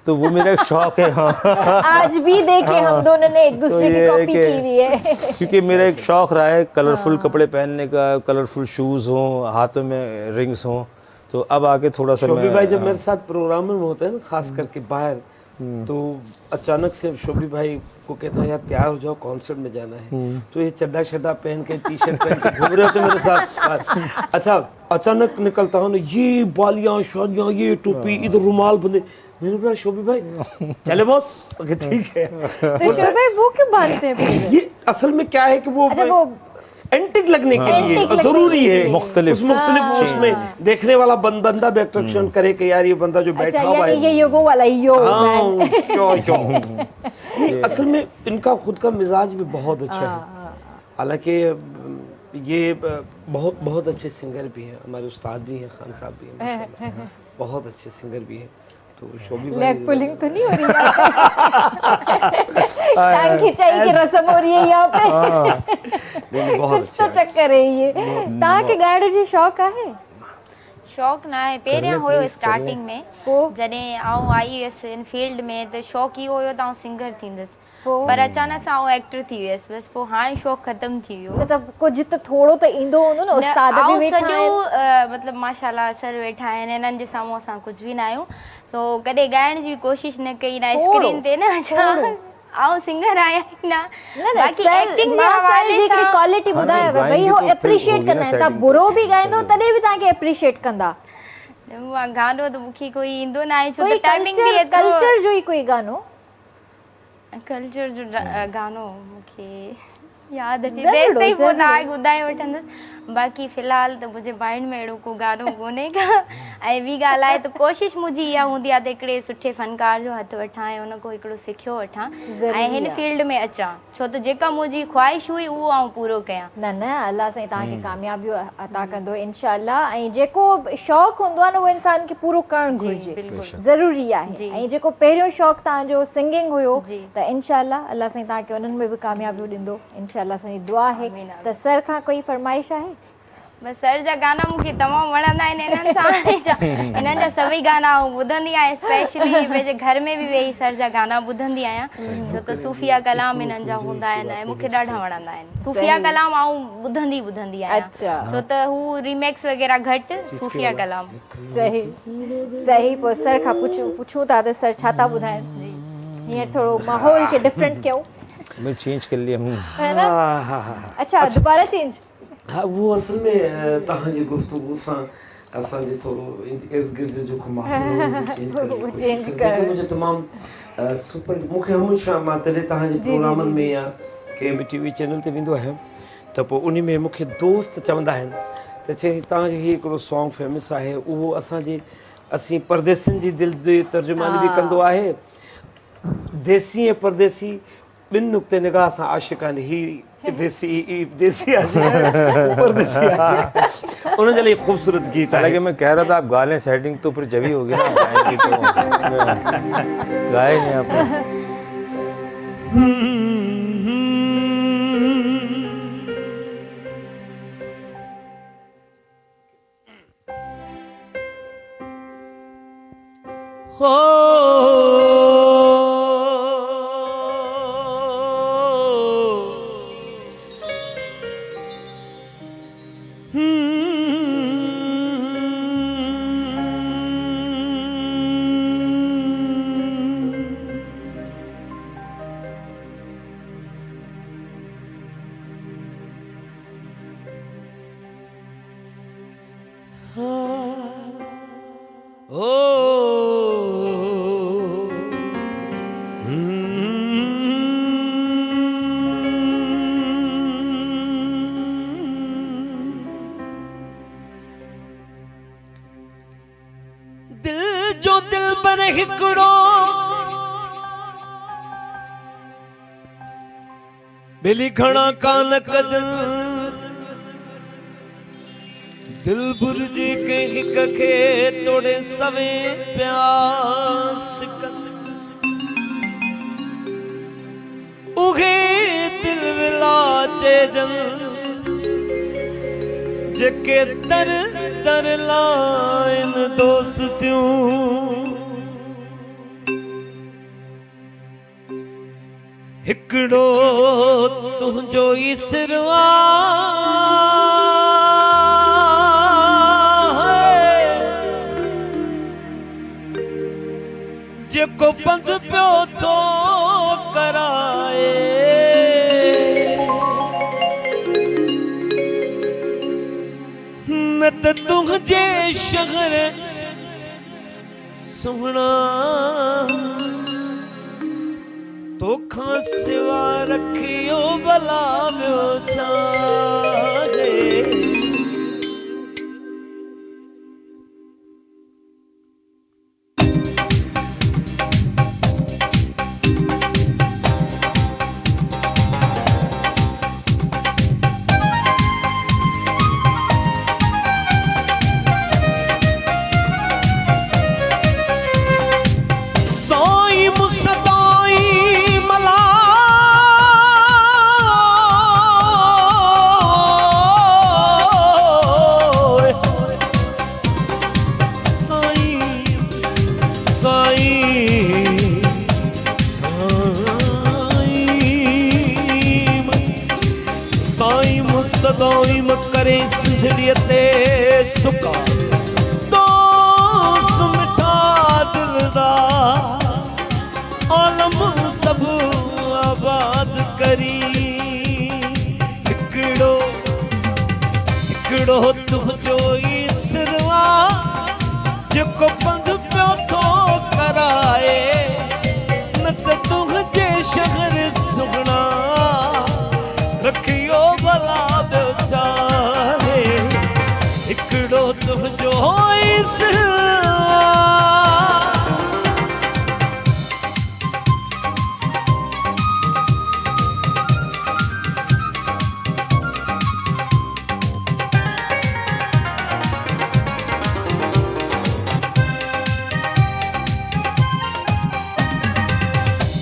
तो वो मेरा एक शौक़ है। हाँ आज भी देखिए हम दोनों ने एक दूसरे की कॉपी की हुई है। क्योंकि मेरा एक शौक़ रहा है कलरफुल कपड़े पहनने का, कलरफुल शूज़ हों, हाथों में रिंग्स हों। तो अब आके थोड़ा सा शोभी भाई जब मेरे साथ प्रोग्राम में होते हैं ना, खास करके बाहर, तो अचानक से शोभी भाई को कहता है यार तैयार हो जाओ कॉन्सर्ट में जाना है, तो ये चड्डा शड्डा पहन के टी शर्ट पहन के घूम रहे होते मेरे साथ। अच्छा अचानक निकलता हूँ ना, ये बालियाँ शालियाँ, ये टोपी, इधर रुमाल बंदे। मैंने बोला शोभी भाई चले बॉस, ठीक है। तो शोभी भाई वो क्यों बांधते हैं? ये असल में क्या है कि वो एंटिक लगने के लिए जरूरी है, मुख्तलिफ उसमें देखने वाला बंदा भी अट्रैक्शन करे कि यार ये बंदा जो बैठा हुआ है ये वो वाला यो नहीं, असल में इनका खुद का मिजाज भी बहुत अच्छा है। हालांकि ये बहुत बहुत अच्छे सिंगर भी हैं, हमारे उस्ताद भी हैं, खान साहब भी हैं माशाल्लाह, बहुत अच्छे सिंगर भी हैं। तो शोभी भाई लेग पुलिंग तो नहीं हो रही टांग खिंचाई की रस्म हो रही है यहाँ पे? नहीं बहुत अच्छा चक्कर है ये। तव्हां खे ॻाइण जो शौक़ु आहे? शौक़ु न आहे, पहिरियां हुयो स्टार्टिंग में, जॾहिं आउं आई हुयसि इन फील्ड में त शौक़ु इहो हुयो त आउं सिंगर थींदसि, पर अचानक सां आउं एक्टर थी वियसि, बसि पोइ हाणे शौक़ु ख़तमु थी वियो। मतिलबु कुझु त थोरो त ईंदो हूंदो न, उस्ताद बि वेठा आहिनि। सॼो मतिलबु माशाल्लाह सर वेठा आहिनि, हिननि जे साम्हूं असां कुझु बि न आहियूं, सो कॾहिं ॻाइण जी कोशिशि न कई, न स्क्रीन ते न अचां आउं सिंगर आहियां न, बाक़ी एक्टिंग जे हवाले सां क्वालिटी ॿुधायो भई हो एप्रिशिएट कंदा आहिनि, तव्हां बुरो बि ॻाईंदो तॾहिं बि तव्हांखे एप्रिशिएट कंदा। गानो त मूंखे कोई ईंदो न आहे, छो त टाइमिंग बि एतिरो कल्चर जो ई कोई गानो, कल्चर जो गानो मूंखे यादि अची तेसि ताईं पोइ तव्हांखे ॿुधाए वठंदसि। बाक़ी फ़िलहालु त मुंहिंजे माइंड में अहिड़ो को गानो कोन्हे का। ऐं ॿी ॻाल्हि आहे त कोशिशि मुंहिंजी इहा हूंदी आहे त हिकिड़े सुठे फ़नकार जो हथु वठां ऐं हुन खां हिकिड़ो सिखियो वठां ऐं हिन फील्ड में अचां, छो त जेका मुंहिंजी ख़्वाहिश हुई उहो आउं पूरो कयां। न न अलाह साईं तव्हांखे कामयाबियूं अता कंदो इंशाअल्लाह। ऐं जेको शौक़ु हूंदो आहे न उहो इंसान खे पूरो करणु घुरिजे, ज़रूरी आहे। ऐं जेको पहिरियों शौक़ु तव्हांजो सिंगिंग हुयो त इंशाअल्लाह अलाह साईं तव्हांखे उन्हनि में बि कामयाबियूं ॾींदो इंशाअल्लाह। असांजी दुआ आहे। त सर खां कोई फरमाइश आहे? बसि सर जा गाना मूंखे तमामु वणंदा आहिनि। इन्हनि सां इन्हनि जा सभई गाना आउं ॿुधंदी आहियां, स्पेशली पंहिंजे घर में बि वेही सर जा गाना ॿुधंदी आहियां, छो त सूफ़िया कलाम इन्हनि जा हूंदा आहिनि ऐं मूंखे ॾाढा वणंदा आहिनि। सूफ़िया कलाम आउं ॿुधंदी आहियां, छो त हू रिमेक्स वग़ैरह घटि, सूफ़िया कलाम। सही सही। पोइ सर खां पुछूं था त सर छा था ॿुधाइनि, हींअर थोरो माहौल खे डिफरेंट कयूं, मैं चेंज कर लिया हमने। है ना? अच्छा दोबारा चेंज। हाँ, वो असल में तव्हांजी गुफ्तगू सां असांजे थोरो इर्द गिर्द जो माहौल चेंज करे मुझे तमामु सुपर। मूंखे हमेशह मां तॾहिं तव्हांजे प्रोग्रामनि में या कंहिं बि टीवी चैनल ते वेंदो आहियां त पोइ उन में मूंखे दोस्त चवंदा आहिनि त चई तव्हांजो हीउ हिकिड़ो सॉन्ग फेमस आहे, उहो असीं परदेसियुनि जी दिलि जी तर्जुमानी बि कंदो आहे। देसी ऐं परदेसी ॿिनि नुक़्ते निगाह सां आशिक़ानी, ही देसी आशिक़ परदेसी आशिक़, उन जे लिए ख़ूबसूरत गीत आहे। हालांकि मैं कह रहा था आप गा लें, सेटिंग तो फिर जब ही होगी ना, गाएंगे तो गाए नहीं आपने। बेली घणा कान कजन दिल बुर्जी के हिक खे तोड़े सवे प्यास उगे दिल विलाचे जन जेके दर दर लाइन दोस्तियों हिकड़ो तुझो इसरवा जेको बंद पियो थो कराए न त तुझे शहर सुहना तोखा सिवा रखियो भला ॿियो छाहे। सदाई मत करे सिंधड़ीअ ते सुका दोस्त मिठा दिलदार आलम सब आबाद करी हिकड़ो हिकड़ो तुझो इसरवा जेको बंद पियो थो कराए न त तुझे शहर सुगना रखियो भला ॿियो छाहे। हिकड़ो तुझो इसरवा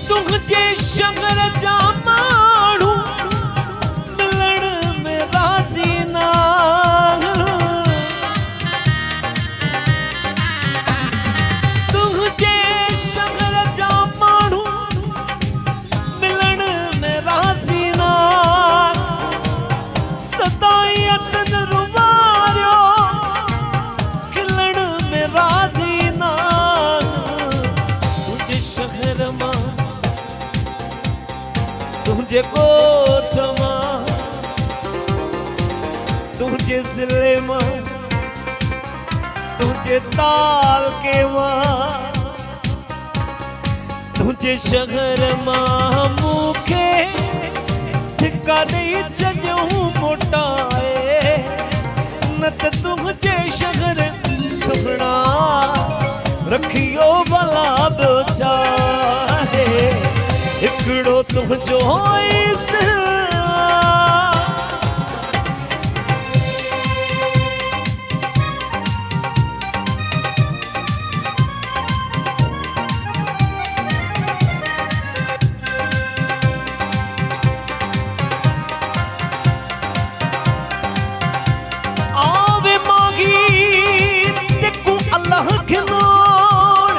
तुझे शहर जा माण्हू मिलण में राज़ी न तुझे गोद मां तुझे जिले मां तुझे ताल के मां तुझे शहर मां मूंखे धिका नहीं छॾियूं मोटाए न त तुझे शहर सुहिणा रखियो भला ॿियो छा आहे हिकिड़ो तुंहिंजो आवे मांगी तेकू अल्लाह खे लोड़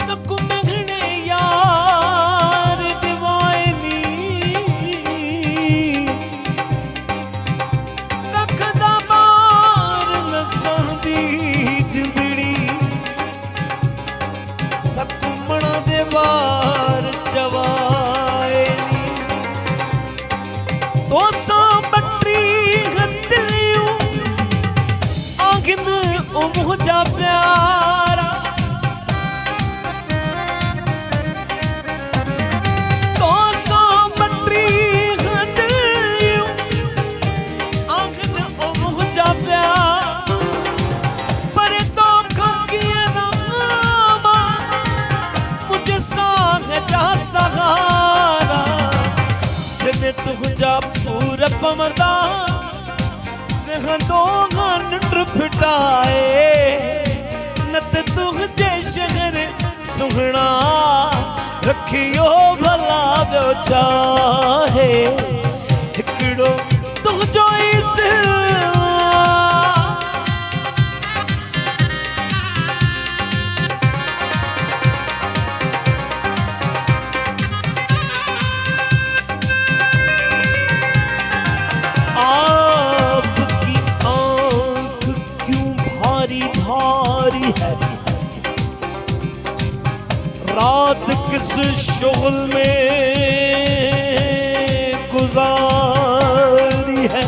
सकू मेघने यार डिवाइनी कख दा बार न सहंदी जिंदड़ी सकू मणा दे बार चवाइनी तो सा बट्री गंदलियूं आगिन ओ मुझा प्यारा तो सा बट्री गंदलियूं आगिन ओ मुझा प्यारा पर तो खकिए ना मामा मुझे सांग जा सहारा जने तुझा पूरा पमदा दो निंड फिटाए न त तुझे शहर सुहिणा रखियो भला ॿियो छा आहे हिकिड़ो तुंहिंजो भारी है रात किस शुगल में गुजारी है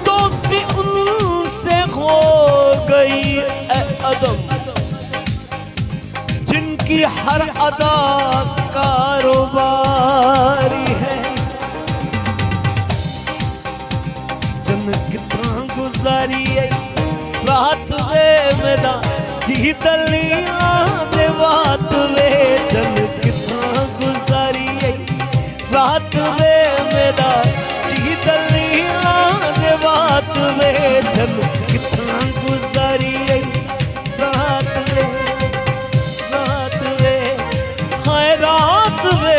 दोस्ती उनसे खो गई ए अदम जिनकी हर अदा कारोबारी है जन कितना गुजारी है रात वे मेरा जी दलीला दे बात वे जन कितना गुजारी है रात वे मेरा जी दलीला दे बात वे जन कितना गुजारी है रात वे हाय रात वे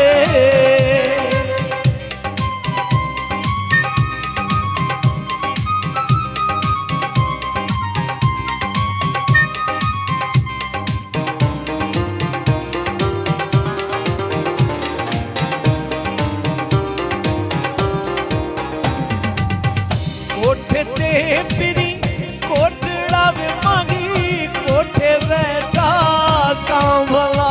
कोठे ते फिरी कोठड़ा में मांगी कोठे बैठा काम भला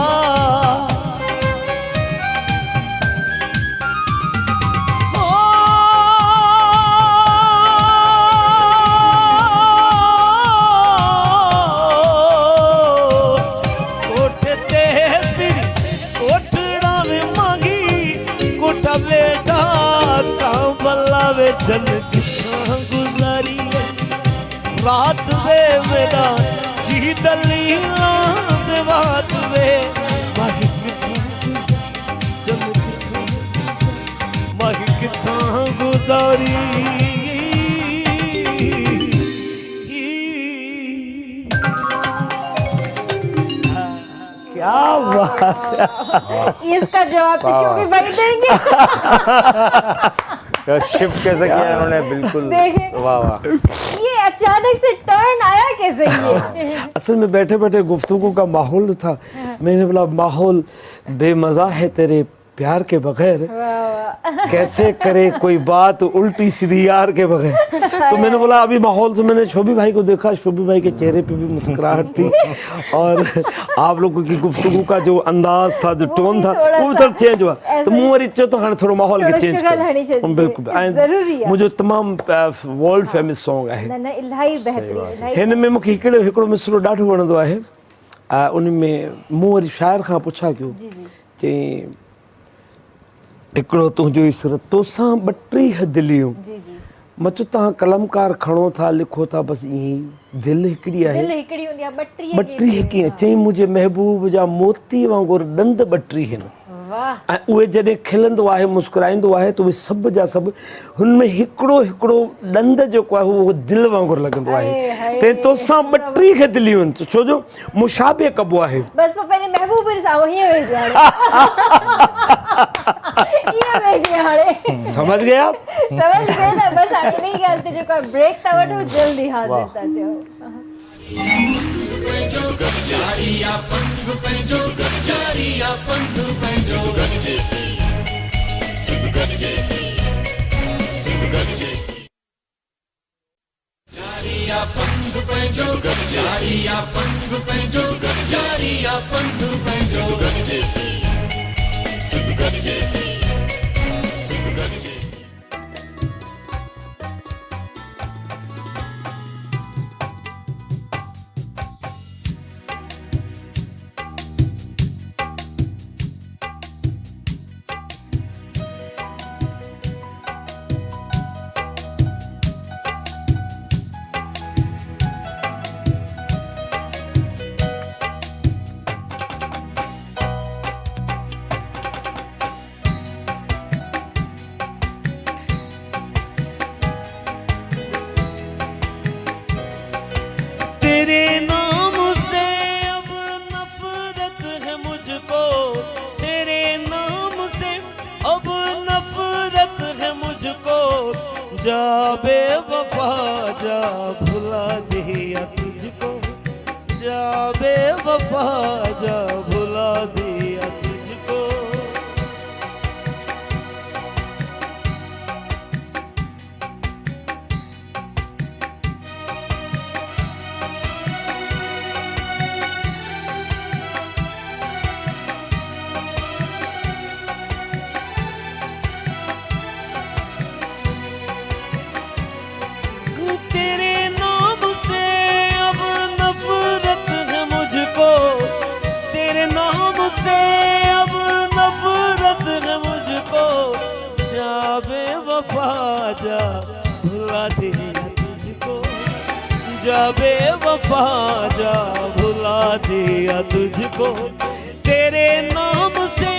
कोठे ते फिरी कोठड़ा में मांगी कोठा बैठा काम भला वे चल गुजारी है रात वे मेरा जी दलीला दे बात वे माही कितना गुजारी क्या बात है इसका जवाब क्योंकि भाई देंगे शिफ्ट कैसे किया इन्होंने बिल्कुल वाह वाह ये अचानक से टर्न आया कैसे ये असल में बैठे बैठे गुफ्तगू का माहौल था मैंने बोला माहौल बेमज़ा है तेरे प्यार के बगैर कैसे करे कोई बात उल्टी सीधी यार के बगैर। तो मैंने बोला अभी माहौल से मैंने शोभी भाई को देखा, शोभी भाई के चेहरे पे भी मुस्कुराहट थी और आप लोगों की गुफ्तगू का जो अंदाज था, जो टोन था, वो थोड़ा चेंज हुआ। तो मुँह वरी चो तो हाँ थोड़ा माहौल के चेंज कर बिल्कुल। मुझो तमाम वर्ल्ड फेमस सॉन्ग है हिन में। मूंखे हिकिड़ो मिसरो ॾाढो वणंदो आहे। उन में मूं वरी शाइर खां पुछा कयो, चई हिकिड़ो तुंहिंजो ई सुर तोसां 32 दिलियूं। मां चयो तव्हां कलमकार खणो था, लिखो था, बसि ईअं ई दिलि हिकिड़ी आहे, 32 कीअं? चई मुंहिंजे महबूब जा मोती वांगुरु ॾंद 32 आहिनि, ऐं उहे जॾहिं खिलंदो आहे, मुस्कुराईंदो आहे त उहे सभु जा सभु हुन में हिकिड़ो हिकिड़ो ॾंद जेको आहे उहो दिलि वांगुरु लॻंदो आहे। ते तोसां 32 खे दिलियूं आहिनि, छो जो मुशाबे कबो आहे। बसि पंहिंजे महबूब सां हीअं वेझे समझ गया? समझ गए ना। बस इन ही ॻाल्हि ते जेको ब्रेक था वठो, जल्दी हाज़िर था थियो। जा बेवफा जा भुला दिया तुझको, जा बेवफा जा भुला दिया तुझको। से अब नफरत है मुझको, जा बेवफा जा भुला दिया तुझको, जा बेवफा जा भुला दिया तुझको। तेरे नाम से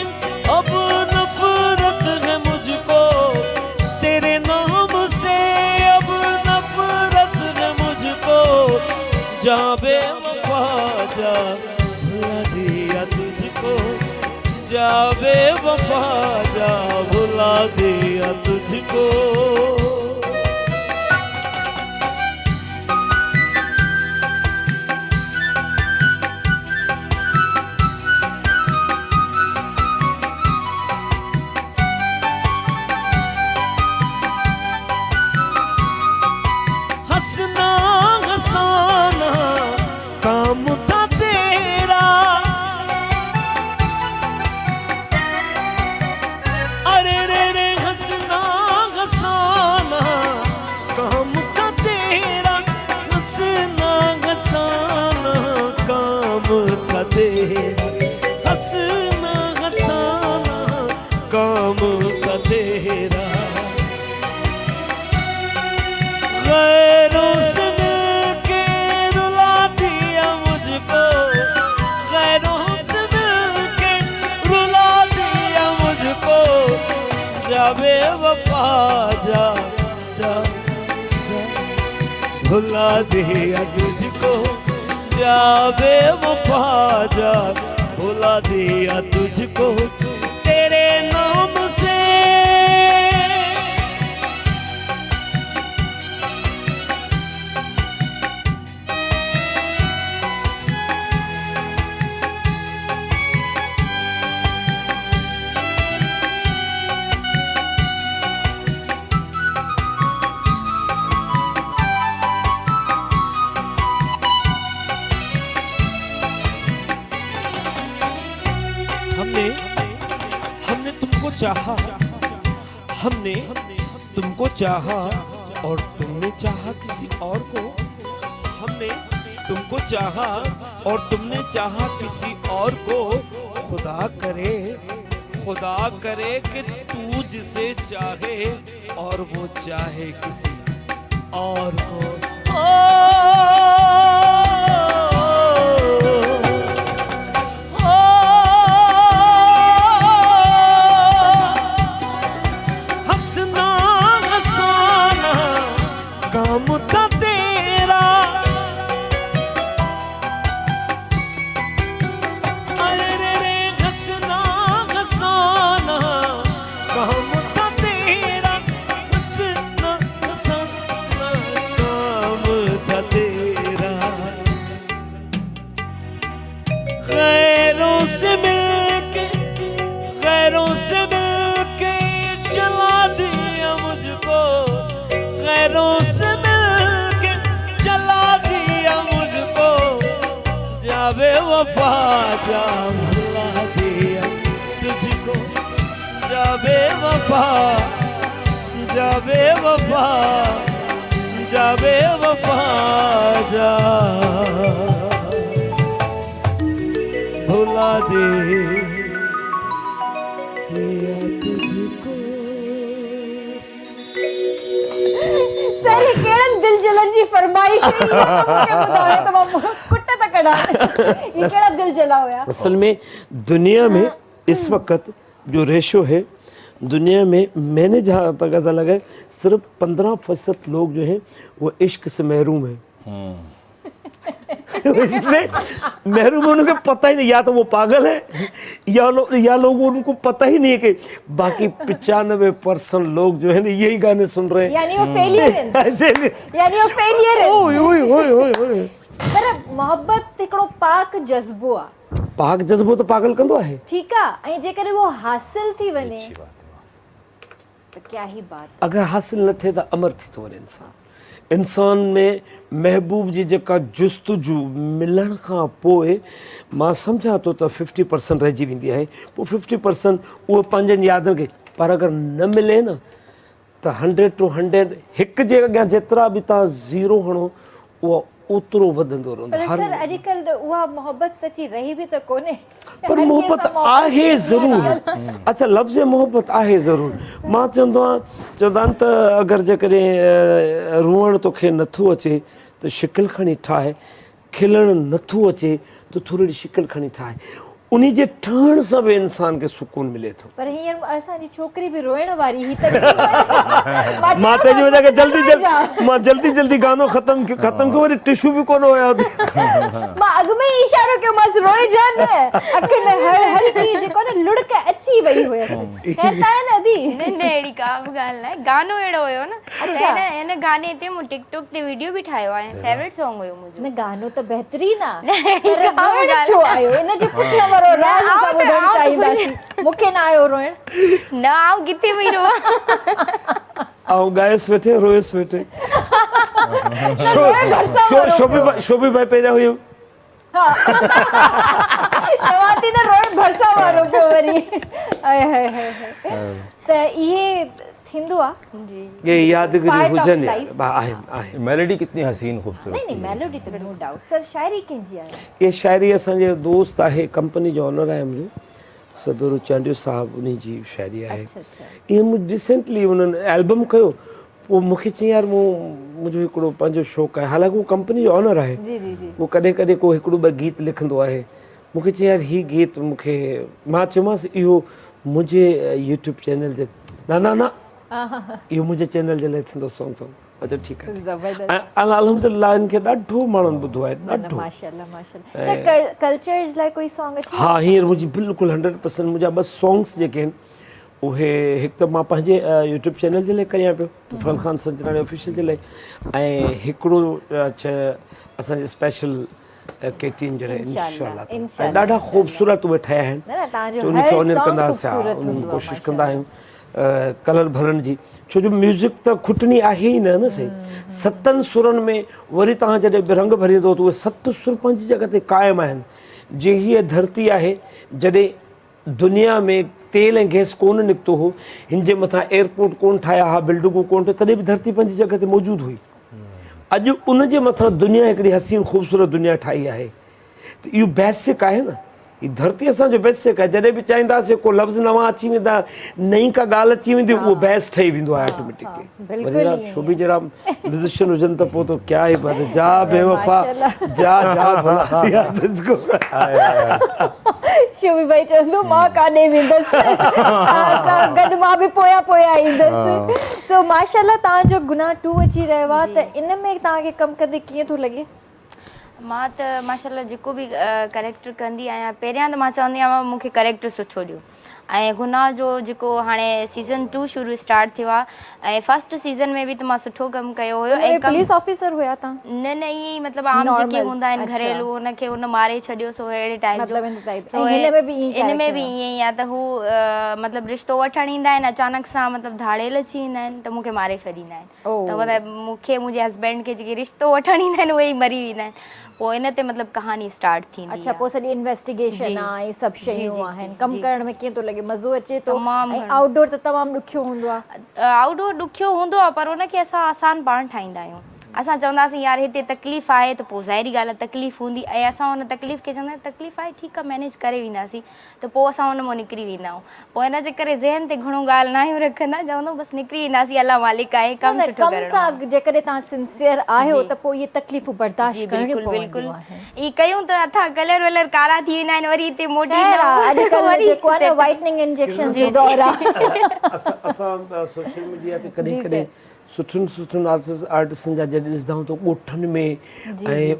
अब नफरत है मुझको, तेरे नाम से अब नफरत है मुझको, जा बेवफा जा भुला दिया तुझको, जा बेवफा जा भुला दिया तुझको। हंसना हंसाना काम था तेरा, अरे रे रे हंसना हंसाना काम था तेरा, हंसना हंसाना काम था तेरा, हंसना हंसाना काम था तेरा। गैरों से मिलके रुला दिया मुझको, गैरों से मिलके रुला दिया मुझको, जा बेवफा जा जा जा भुला दिया तुझको, जा बेवफा जा भुला दिया तुझको। तेरे नाम से हमने तुमको चाहा और तुमने चाहा किसी और को, हमने तुमको चाहा और तुमने चाहा किसी और को, खुदा करे कि तू जिसे चाहे और वो चाहे किसी और को। हंसना हंसाना काम था तेरा, अरे रे हंसना हंसाना काम था तेरा, हंसना हंसाना काम था तेरा। गैरों से मिलके चला दिया मुझको, गैरों से मिलके चला दिया मुझको, जाबे वफा जा भुला दिया तुझको, जाबे वफा जा भुला दिया तुझको। सर ही केड़न दिल जलन जी फरमाइश है, मूंखे ॿुधायो त मां कुट त कढां, ये केड़ा दिल जला हुया? असल में दुनिया में इस वक्त जो रेशो है दुनिया में, मैंने जहाँ तक ऐसा लगा है सिर्फ 15% लोग जो हैं वो इश्क से महरूम हैं। इश्क से महरूम होने को पता ही नहीं, या तो वो पागल है या लोग उनको पता ही नहीं है कि बाकी 95% लोग जो है ना यही गाने सुन रहे हैं। यानी वो फेलियर है, यानी वो फेलियर है। ओए ओए ओए ओए ओए। पर मोहब्बत हिकिड़ो पाक जज़्बो आहे, पाक जज़्बो तो पागल कंदो आहे। ठीकु आहे, ऐं जेकॾहिं वो हासिल थी वञे त क्या ही बात। अगर हासिल न थे तो अमर थी तो वञे इंसान में महबूब जी जेका जुस्तजू मिलण खां पोइ मां सम्झां थो त 50% रहिजी वेंदी आहे, पोइ 50% उहो पंहिंजनि यादनि खे, पर अगर न मिले न त 100 to 100 हिक जे अॻियां जेतिरा बि तव्हां ज़ीरो हणो उहो ओतिरो वधंदो रहंदो। पर सर अॼुकल्ह उहा मोहब्बत सची रही बि त कोन्हे। पर मोहब्बत आहे ज़रूर। अच्छा लफ़्ज़ मोहब्बत आहे ज़रूर। मां चवंदो आहियां त अगरि जेकॾहिं रुअण तोखे नथो अचे त शिकिल खणी ठाहे, खिलणु नथो अचे त थोरी शिकिल खणी ठाहे, उन जे ठहण सां बि इंसान खे सुकून मिले थो। पर हींअर असांजी छोकिरी बि रोइण वारी ही त मां तेजी वजह खे जल्दी जल्दी गानो ख़त्म कयो, वरी टिशू बि कोन हुया। मां अॻु में ई इशारो कयो मां रोई जान अखियुनि में हर चीज जेको न लुड़क अची वई हुयसि। खैर तां न दी न अहिड़ी का बि ॻाल्हि न आहे, गानो अहिड़ो हुयो न। हिन गाने ते मूं टिकटॉक ते वीडियो बि ठाहियो आहे, फेवरेट सॉन्ग हुयो मुंहिंजो। न गानो त बहितरीन आहे, पर रोइण छो आयो? इन जे पुठियां वारो राज़ असां ॿुधणु चाहींदासीं। मूंखे न आयो रोइण। न आऊं किथे वई रोआ, आऊं ॻायसि वेठे रोयसि वेठे। शोभी भाई पहिरियां हुयो। चवां थी न रोइण भरिसां वारो पियो वरी। त इहे थींदो आहे जी, ये यादगिरी हुजनि आहे। मेलोडी कितनी हसीन खूबसूरत। नहीं मेलोडी तो नो डाउट। सर शायरी कंहिंजी आहे? ये शायरी असांजे दोस्त आहे, कंपनी जो ऑनर आहे मुंहिंजो सदुर चांडियो साहब, उन जी शायरी आहे। इहे मूं रिसेंटली उन्हनि एल्बम कयो, पोइ मूंखे चई यार मुंहिंजो हिकिड़ो पंहिंजो शौक़ु आहे, हालांकि उहो कंपनी जो ऑनर आहे, उहो कॾहिं कॾहिं को हिकिड़ो ॿ गीत लिखंदो आहे। मूंखे चई यार हीअ गीत मूंखे, मां चयोमांसि इहो मुंहिंजे यूट्यूब चैनल ते, न इहो मुंहिंजे चैनल जे लाइ थींदो सॉन्ग। अच्छा ठीकु आहे। अल्हम्दुलिल्लाह इनखे ॾाढो माण्हुनि ॿुधो आहे, ॾाढो। माशाल्लाह माशाल्लाह। सर कल्चर्स लाइ कोई सॉन्ग अचे? हा हींअर मुंहिंजी बिल्कुलु 100% मुंहिंजा 2 सॉन्ग्स जेके आहिनि उहे, हिकु त मां पंहिंजे यूट्यूब चैनल जे लाइ करियां पियो तुफ़ैल ख़ान संजनाणी ऑफिशियल जे लाइ, ऐं हिकिड़ो असांजे स्पेशल केटीन जे लाइ इंशाअल्लाह। ऐं ॾाढा ख़ूबसूरत उहे ठहिया आहिनि, उनखे ऑनर कंदासीं, उन्हनि कोशिशि कंदा आहियूं कलर भरण जी, छो जो म्यूज़िक त खुटनी आहे ई न सही। 7 सुरनि में वरी तव्हां जॾहिं रंग भरींदो त उहे 7 सुर पंहिंजी जॻह ते क़ाइमु आहिनि। जे हीअ धरती आहे, जॾहिं दुनिया में तेल ऐं गैस कोन निकितो हो, हिन जे मथां एयरपोर्ट कोन ठाहिया हा, बिल्डिंगूं कोन ठहियूं, तॾहिं बि धरती पंहिंजी जॻह ते मौजूदु हुई। अॼु उन जे मथां दुनिया हिकिड़ी हसीन ख़ूबसूरत दुनिया ठाही आहे। त इहो बेसिक आहे न, हीअ धरती असांजो बेसिक आहे। जॾहिं बि चाहींदासीं को लफ़्ज़ नवां अची वेंदा, नई का ॻाल्हि अची वेंदी, उहो बेस ठही वेंदो आहे ऑटोमेटिकली। वरी शोभी जहिड़ा म्यूज़िशियन हुजनि त पोइ त क्या ई बात है, जा बेवफ़ा जा जा तुझको। शोभी भाई चवंदो मां काॾे वेंदसि, गॾु मां बि पोयां पोयां ईंदसि। सो माशाल्लाह तव्हांजो गुनाह 2 अची रहियो आहे, त इन में तव्हांखे कमु कंदे कीअं थो लॻे? मां त माशाल्लाह जेको बि करेक्टर कंदी आहियां, पहिरियां त मां चवंदी आहियां मूंखे करेक्टर सुठो ॾियो। ऐं गुनाह जो जेको हाणे सीज़न 2 शुरू स्टार्ट थियो आहे, ऐं फर्स्ट सीज़न में बि त मां सुठो कमु कयो हुयो। ऐं पुलिस ऑफिसर हुया तव्हां? न न ईअं ई मतिलबु आम जेके हूंदा आहिनि घरेलू, हुनखे हुन मारे छॾियो, सो अहिड़े टाइप जो। इन में बि ईअं ई आहे त हू मतिलबु रिश्तो वठणु ईंदा आहिनि, अचानक सां मतिलबु धाड़ेल अची वेंदा आहिनि, त मूंखे मारे छॾींदा आहिनि। त मतिलबु मूंखे मुंहिंजे हस्बैंड खे जेके रिश्तो वठणु ईंदा आहिनि उहे ई मरी वेंदा आहिनि। पोइ इन ते मतिलबु कहानी स्टार्ट थींदी। अच्छा, पोइ सॼी इन्वेस्टिगेशन आहे, इहे सभु शयूं आहिनि। कमु करण में कीअं थो लॻे? मज़ो अचे थो? ऐं आउटडोर त तमामु ॾुखियो हूंदो आहे। आउटडोर ॾुखियो हूंदो आहे, पर उनखे असां आसान पाण ठाहींदा आहियूं। असां चवंदासीं यार हिते तकलीफ़ आहे, त पोइ ज़ाहिरी ॻाल्हि आहे तकलीफ़ हूंदी, ऐं असां हुन तकलीफ़ खे चवंदा आहियूं तकलीफ़ आहे ठीकु आहे मैनेज करे वेंदासीं, त पोइ असां हुन मां निकिरी वेंदा आहियूं। पोइ इन जे करे ज़हन ते घणो ॻाल्हि न आहियूं रखंदा, चवंदो बसि निकिरी वेंदासीं, अल्लाह मालिक आहे, कमु सुठो करणो आहे। जेकॾहिं तव्हां सिंसियर आहियो त पोइ इहे तकलीफ़ूं बर्दाश्त करणियूं बिल्कुलु बिल्कुलु। ईअं कयूं त अथा कलर वलर कारा थी वेंदा आहिनि, वरी हिते मोटी वाइटनिंग इंजेक्शन जो दौर आहे। असां सोशल मीडिया ते कॾहिं कॾहिं सुठनि सुठनि आर्टिस्टनि जा जॾहिं ॾिसंदा आहियूं त ॻोठनि में ऐं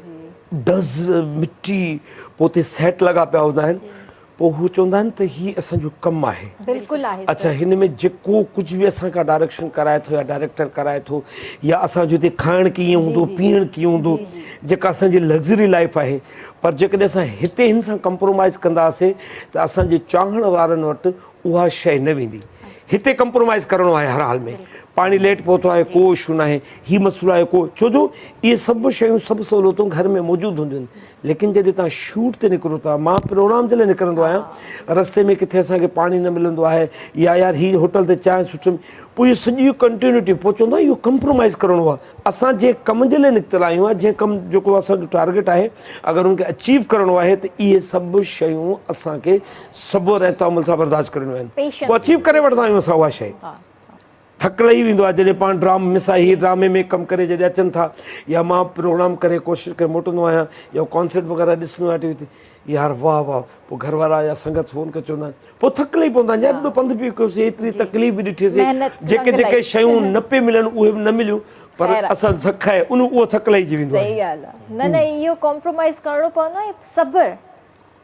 डज़ मिटी पोइ उते सेट लॻा पिया हूंदा आहिनि, पोइ हू चवंदा आहिनि त हीअ असांजो कमु आहे। बिल्कुलु आहे। अच्छा, हिन में जेको कुझु बि असांखां डायरेक्शन कराए थो या डायरेक्टर कराए थो, या असांजो हिते खाइणु कीअं हूंदो, पीअणु कीअं हूंदो, जेका असांजी लग्ज़री लाइफ आहे। पर जेकॾहिं असां हिते हिन सां कंप्रोमाइज़ कंदासीं त असांजे चाहण वारनि वटि उहा शइ न वेंदी। हिते कंप्रोमाइज़ करिणो आहे हर हाल में। पाणी लेट पहुतो आहे, को इशू न आहे, हीअ मसइलो आहे को, छो जो इहे सभु शयूं सभु सहूलियतूं घर में मौजूदु हूंदियूं आहिनि। लेकिन जॾहिं तव्हां शूट ते निकिरो था, मां प्रोग्राम जे लाइ निकिरंदो आहियां, रस्ते में किथे असांखे पाणी न मिलंदो आहे, या यार हीअ होटल ते चांहि सुठी, पोइ इहो सॼी कंटिन्यूटी पोइ चवंदो आहे इहो कंप्रोमाइज़ करिणो आहे। असां जंहिं कम जे लाइ निकितल आहियूं, जंहिं कमु जेको असांजो टारगेट आहे, अगरि हुनखे अचीव करिणो आहे त इहे सभु शयूं असांखे सबुर ऐं तहमुल सां बर्दाश्त करणियूं आहिनि। पोइ अचीव करे वठंदा आहियूं असां उहा शइ। थक लही वेंदो आहे जॾहिं पाण हीअ ड्रामे में कमु करे जॾहिं अचनि था, या मां प्रोग्राम करे कोशिशि करे मोटंदो आहियां, या कॉन्सर्ट वग़ैरह ॾिसणो आहे टीवी ते, यार वाह वाह, पोइ घरवारा या संगत फ़ोन करे चवंदा आहिनि, पोइ थक लही पवंदा आहिनि, एॾो पंधु बि कयोसीं, एतिरी तकलीफ़ बि ॾिठीसीं, जेके जेके शयूं न पिए मिलनि उहे बि न मिलियूं, पर असां थक आहे उहो थक लही वेंदो आहे। सही ॻाल्हि आहे। न न, इहो कॉम्प्रोमाइज़ करिणो पवंदो आहे, सब्र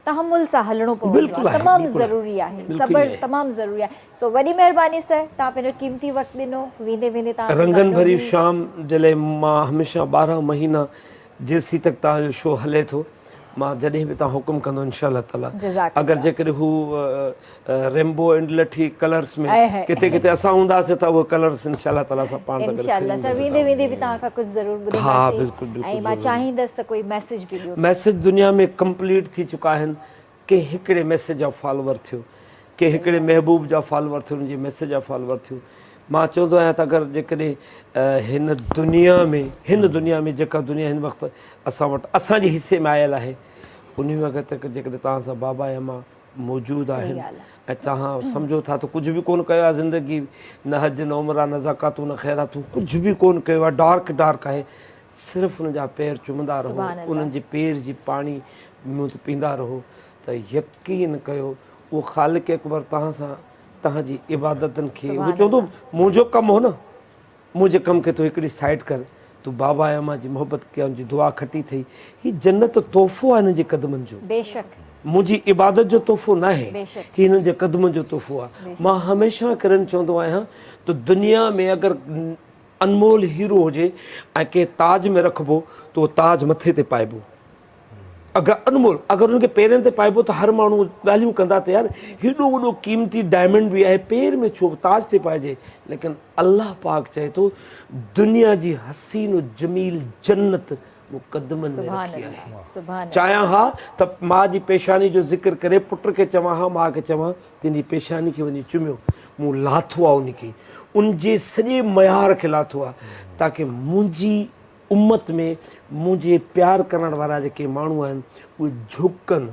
तहमुल सां हलणो पवंदो आहे, तमामु ज़रूरी आहे, सब्र तमामु ज़रूरी आहे। सो वॾी महिरबानी सर, तव्हां पंहिंजो क़ीमती वक़्तु ॾिनो। वेंदे वेंदे तव्हां रंगन भरी शाम जे लाइ मां हमेशह 12 महीना जेसीं तक तव्हांजो शो हले थो, मां जॾहिं बि तव्हां हुकुम कंदो इंशाअल्लाह ताला। अगरि जेकॾहिं हू रेम्बो एंड लठी कलर्स में किथे किथे असां हूंदासीं त उहे कलर्स इंशाअल्लाह ताला सां पाण सां इंशाअल्लाह सर वेंदे वेंदे बि तव्हां खां कुझु ज़रूरु ॿुधंदासीं। हा बिल्कुलु बिल्कुलु। ऐं मां चाहींदसि त कोई मैसेज बि ॾियो। मैसेज दुनिया में कंप्लीट थी चुका आहिनि। के हिकिड़े मैसेज जा फॉलोवर थियो, के हिकिड़े महबूब जा फॉलोवर थियो, हुनजी मैसेज जा फॉलोवर थियो। मां चवंदो आहियां त अगरि जेकॾहिं हिन दुनिया में जेका दुनिया हिन वक़्तु असां वटि असांजे हिसे में आयल आहे, उन वक़्तु तक जेकॾहिं तव्हां सां बाबा या मां मौजूदु आहिनि, ऐं तव्हां सम्झो था त कुझु बि कोन कयो आहे ज़िंदगी, न हज न उमरा न ज़कातूं न ख़ैरातूं, कुझु बि कोन कयो आहे, डार्क आहे, सिर्फ़ु उन जा पेर चुमंदा रहो, उन्हनि जे पेर जी पाणी मुंहुं ते पींदा रहो, त यकीन कयो उहो ख़ालिक़ अकबर तव्हां सां तव्हांजी इबादतनि खे, उहो चवंदो मुंहिंजो कमु हो न, मुंहिंजे कम खे तूं हिकिड़ी साइड कर, तूं बाबा या मां जी मोहबत कया, उनजी दुआ खटी थई, हीअ जन्नत तोहफ़ो आहे हिन जे क़दमनि जो, बेशक मुंहिंजी इबादत जो तोहफ़ो न आहे, हीअ हिननि जे क़दमनि जो तोहफ़ो आहे। मां हमेशह किरन चवंदो आहियां त दुनिया में अगरि अनमोल हीरो हुजे ऐं कंहिं ताज में रखिबो त उहो ताज मथे ते पाइबो, अगरि अनमोल, अगरि हुनखे पेरनि ते पाइबो त हर माण्हू ॻाल्हियूं कंदा त यार हेॾो वॾो क़ीमती डायमंड बि आहे, पेर में छो ताज ते पाइजे, लेकिन अल्लाह पाक चए थो दुनिया जी हसीन जमील जन्नत मूं क़दमनि में सुभान रखी आहे। अल्लाह, सुभान चाहियां हा त माउ जी पेशानी जो ज़िक्र करे पुट खे चवां हा, माउ खे चवां तुंहिंजी पेशानी खे वञी चुमियो, मूं लाथो आहे उनखे, उनजे सॼे मयार खे लाथो आहे, ताकी मुंहिंजी उम्मत में मुंहिंजे प्यार करण वारा जेके माण्हू आहिनि उहे झुकनि,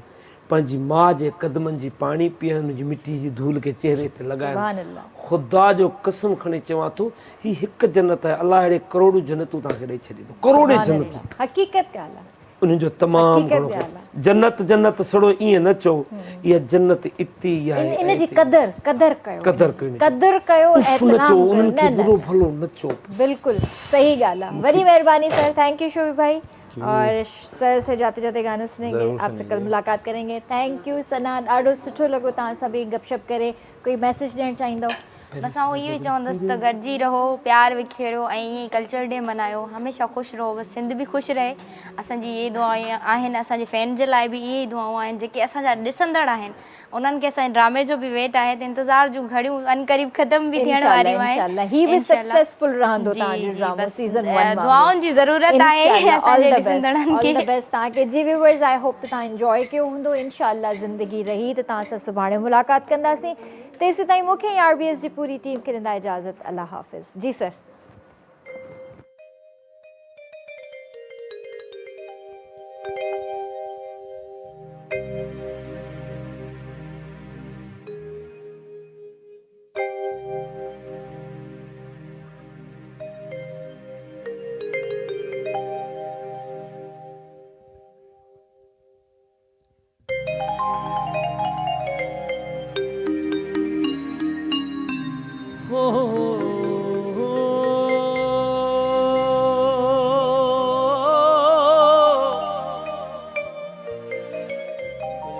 पंहिंजी माउ जे क़दमनि जी पाणी पीअनि, उनजी मिटी जी धूल खे चेहरे ते सुभान लॻाइनि। अल्लाह। ख़ुदा जो कसम खणी चवां थो, ही हिकु जन्नत आहे, अलाह अहिड़े करोड़ूं जन्नतूं तव्हांखे ॾेई छॾींदो, करोड़े सुभान जन्नतूं। अल्लाह। हक़ीक़त ॻाल्हि आहे। उन्हनि जो तमामु हक़ीक़त घणो ॻाल्हि आहे। जन्नत जन्नत सड़ो ईअं न चओ, इहा जन्नत इते ई आहे, इन जी कदर कदर कयो, क़दर कयो, कदर कयो, उफ़ न चओ, एतनाम कयो। उन्हनि खे न बुरो न भलो न चओ। बिल्कुलु सही ॻाल्हि आहे। वॾी महिरबानी सर, थैंक यू शोभी भाई। और सर से जाते जाते गाना सुनेंगे, ज़रूर आपसे कल सुनेंगे। मुलाकात करेंगे। थैंक यू सना, ॾाढो सुठो लॻो तव्हां सां बि गपशप करे। कोई मैसेज ॾियणु चाहींदो? बस आउं इहो ई चवंदसि त गॾिजी रहो, प्यार विखेरियो ऐं ईअं ई कल्चर डे मल्हायो, हमेशह ख़ुशि रहो, बसि सिंध बि ख़ुशि रहे। असांजी इहे दुआऊं आहिनि, असांजे फैन जे लाइ बि इहे ई दुआऊं आहिनि, जेके असांजा ॾिसंदड़ आहिनि उन्हनि खे असांजे ड्रामे जो बि वेट आहे, त इंतज़ार जूं घड़ियूं अनक़रीब ख़तम बि थियण वारियूं इंशाल्लाह ही बि इंशाल्लाह। सक्सेसफुल रहंदो जी, तव्हांजो जी, ड्रामो बसि, सीज़न 1 दुआउनि जी ज़रूरत आहे असांजे ॾिसंदड़नि खे। ऑल द बेस्ट तव्हांखे। जी व्यूअर्स, आई होप त तव्हां एंजॉय कयो हूंदो। इंशाल्लाह ज़िंदगी रही त तव्हां सां सुभाणे मुलाक़ात कंदासीं। तेसीं ताईं मूंखे ऐं RBS जी पूरी टीम खे ॾींदा इजाज़त। अल्लाह हाफ़िज़। जी सर।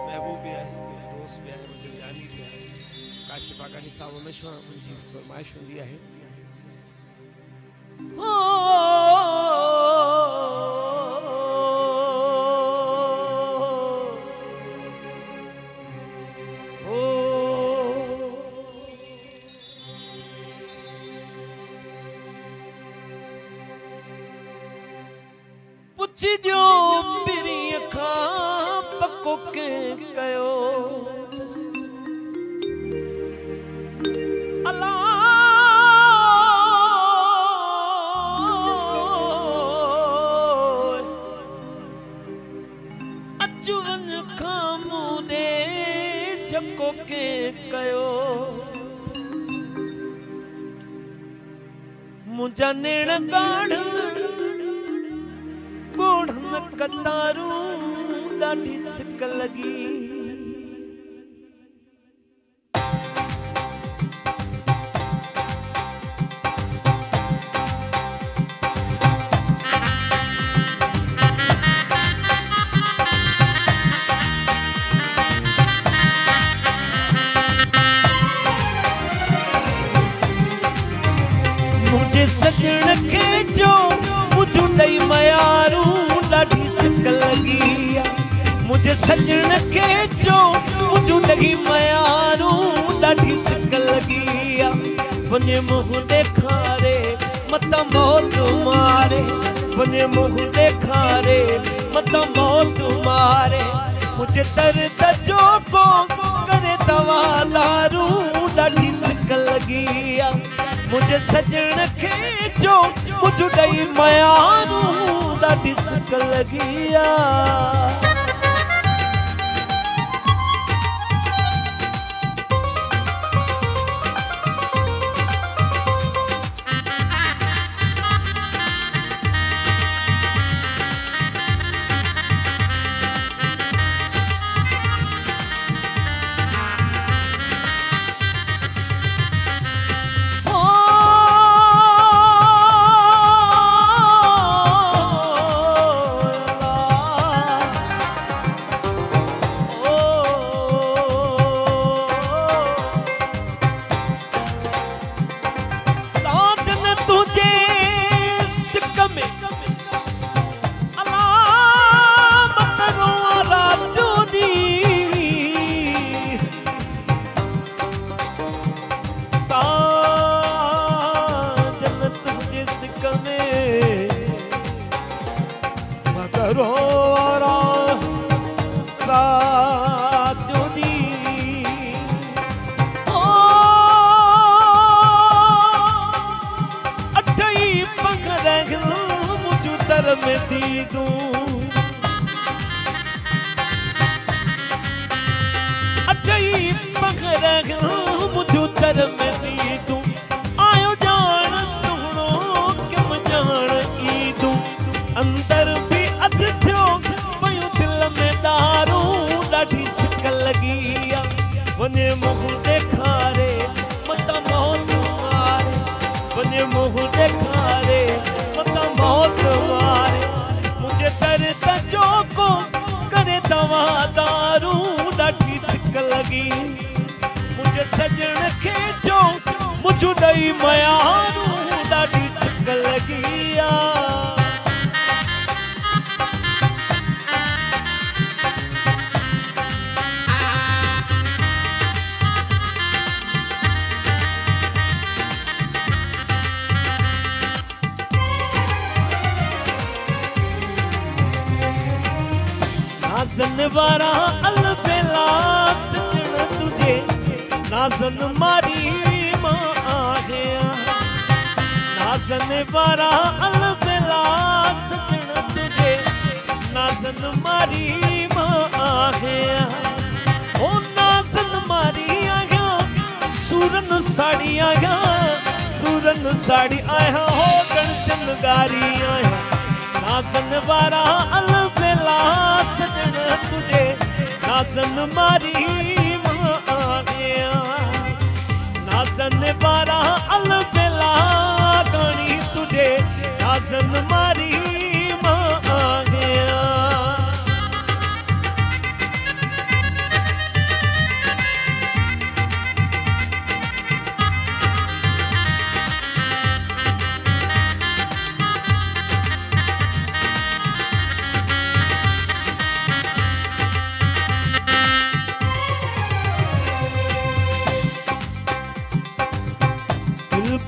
महबूब भी आहे, मेरा दोस्त भी आहे, मुंहिंजो जानी भी आहे, काशिफ आकानी साहब हमेशह मुंहिंजी फरमाइश हूंदी आहे। पुछिजो पिरीअ खां पको कंहिं कयो अलाह अचु वञ खां मूं ॾे झको कंहिं कयो मुंहिंजा नेण ॻाढ़ ॻोढ़न कतारूं ॾाढी सिक लॻी मुंहिंजे सजण खे जो मुंहिंजो ॾेई मयारूं ॾाढी सिक लॻी मुंहिंजे सजण खे जो मुंहिंजो ॾेई मयारूं ॾाढी सिक लॻी वञे मुंहुं ॾेखारे मत मौत मारे वञे मुंहुं ॾेखारे मत मौत मारे मुंहिंजे दर्द जो को करे दवा दारूं ॾाढी सिक लॻी मुंहिंजे सजण खे जो मुंहिंजो ॾेई मयारूं ॾाढी सिक लॻी में दी दूं अजई मगर मुझो दर में दी दूं आयो जान सुनो कि मैं जान ई दूं अंदर भी अध थियो पयो दिल में दारू ॾाढी सिक लगी आ वने मुंह ॾेखारे मता मौत मारे वने मुंह ॾेखारे मता मौत मारे मुझे दर्द जो को करे दवा दारू ॾाढी सिक लगी मुझे सजण खे जो मुझो ॾई मयारू ॾाढी सिक लगी आ नाज़न वारा अलबेला सजण तुझे नाज़न मारी मां गया नाज़न वारा अलबेला सजण तुझे नाज़न मारी मां गया ओ नाज़न मारी आया सूरन साड़ी आया सूरन साड़ी आया हो गणचन गारी आया नाज़न वारा अलबेला सजण तुझे नाज़न मारी मां गया नाज़न वारा अलबेला गानी तुझे नाज़न मारी मां गया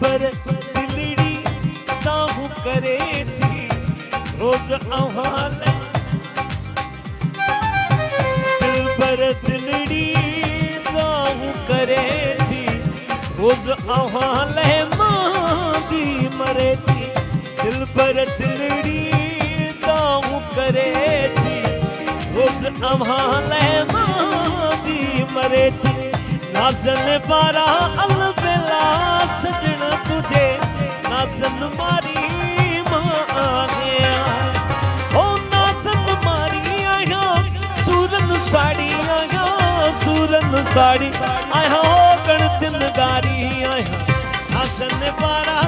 पर दिलड़ी ताहू करे थी रोज आवाले दिल पर दिलड़ी ताहू करे थी रोज आवाले मांदी मरे थी दिल पर दिलड़ी ताहू करे थी रोज आवाले मांदी मरे थी नाज़न वारा अलबेला सजण तुझे नाज़न मारी मां गया ओ नाज़न मारी आया सूरन साड़ी आया सूरन साड़ी आया हो गणतिन गारी आया नाज़न वारा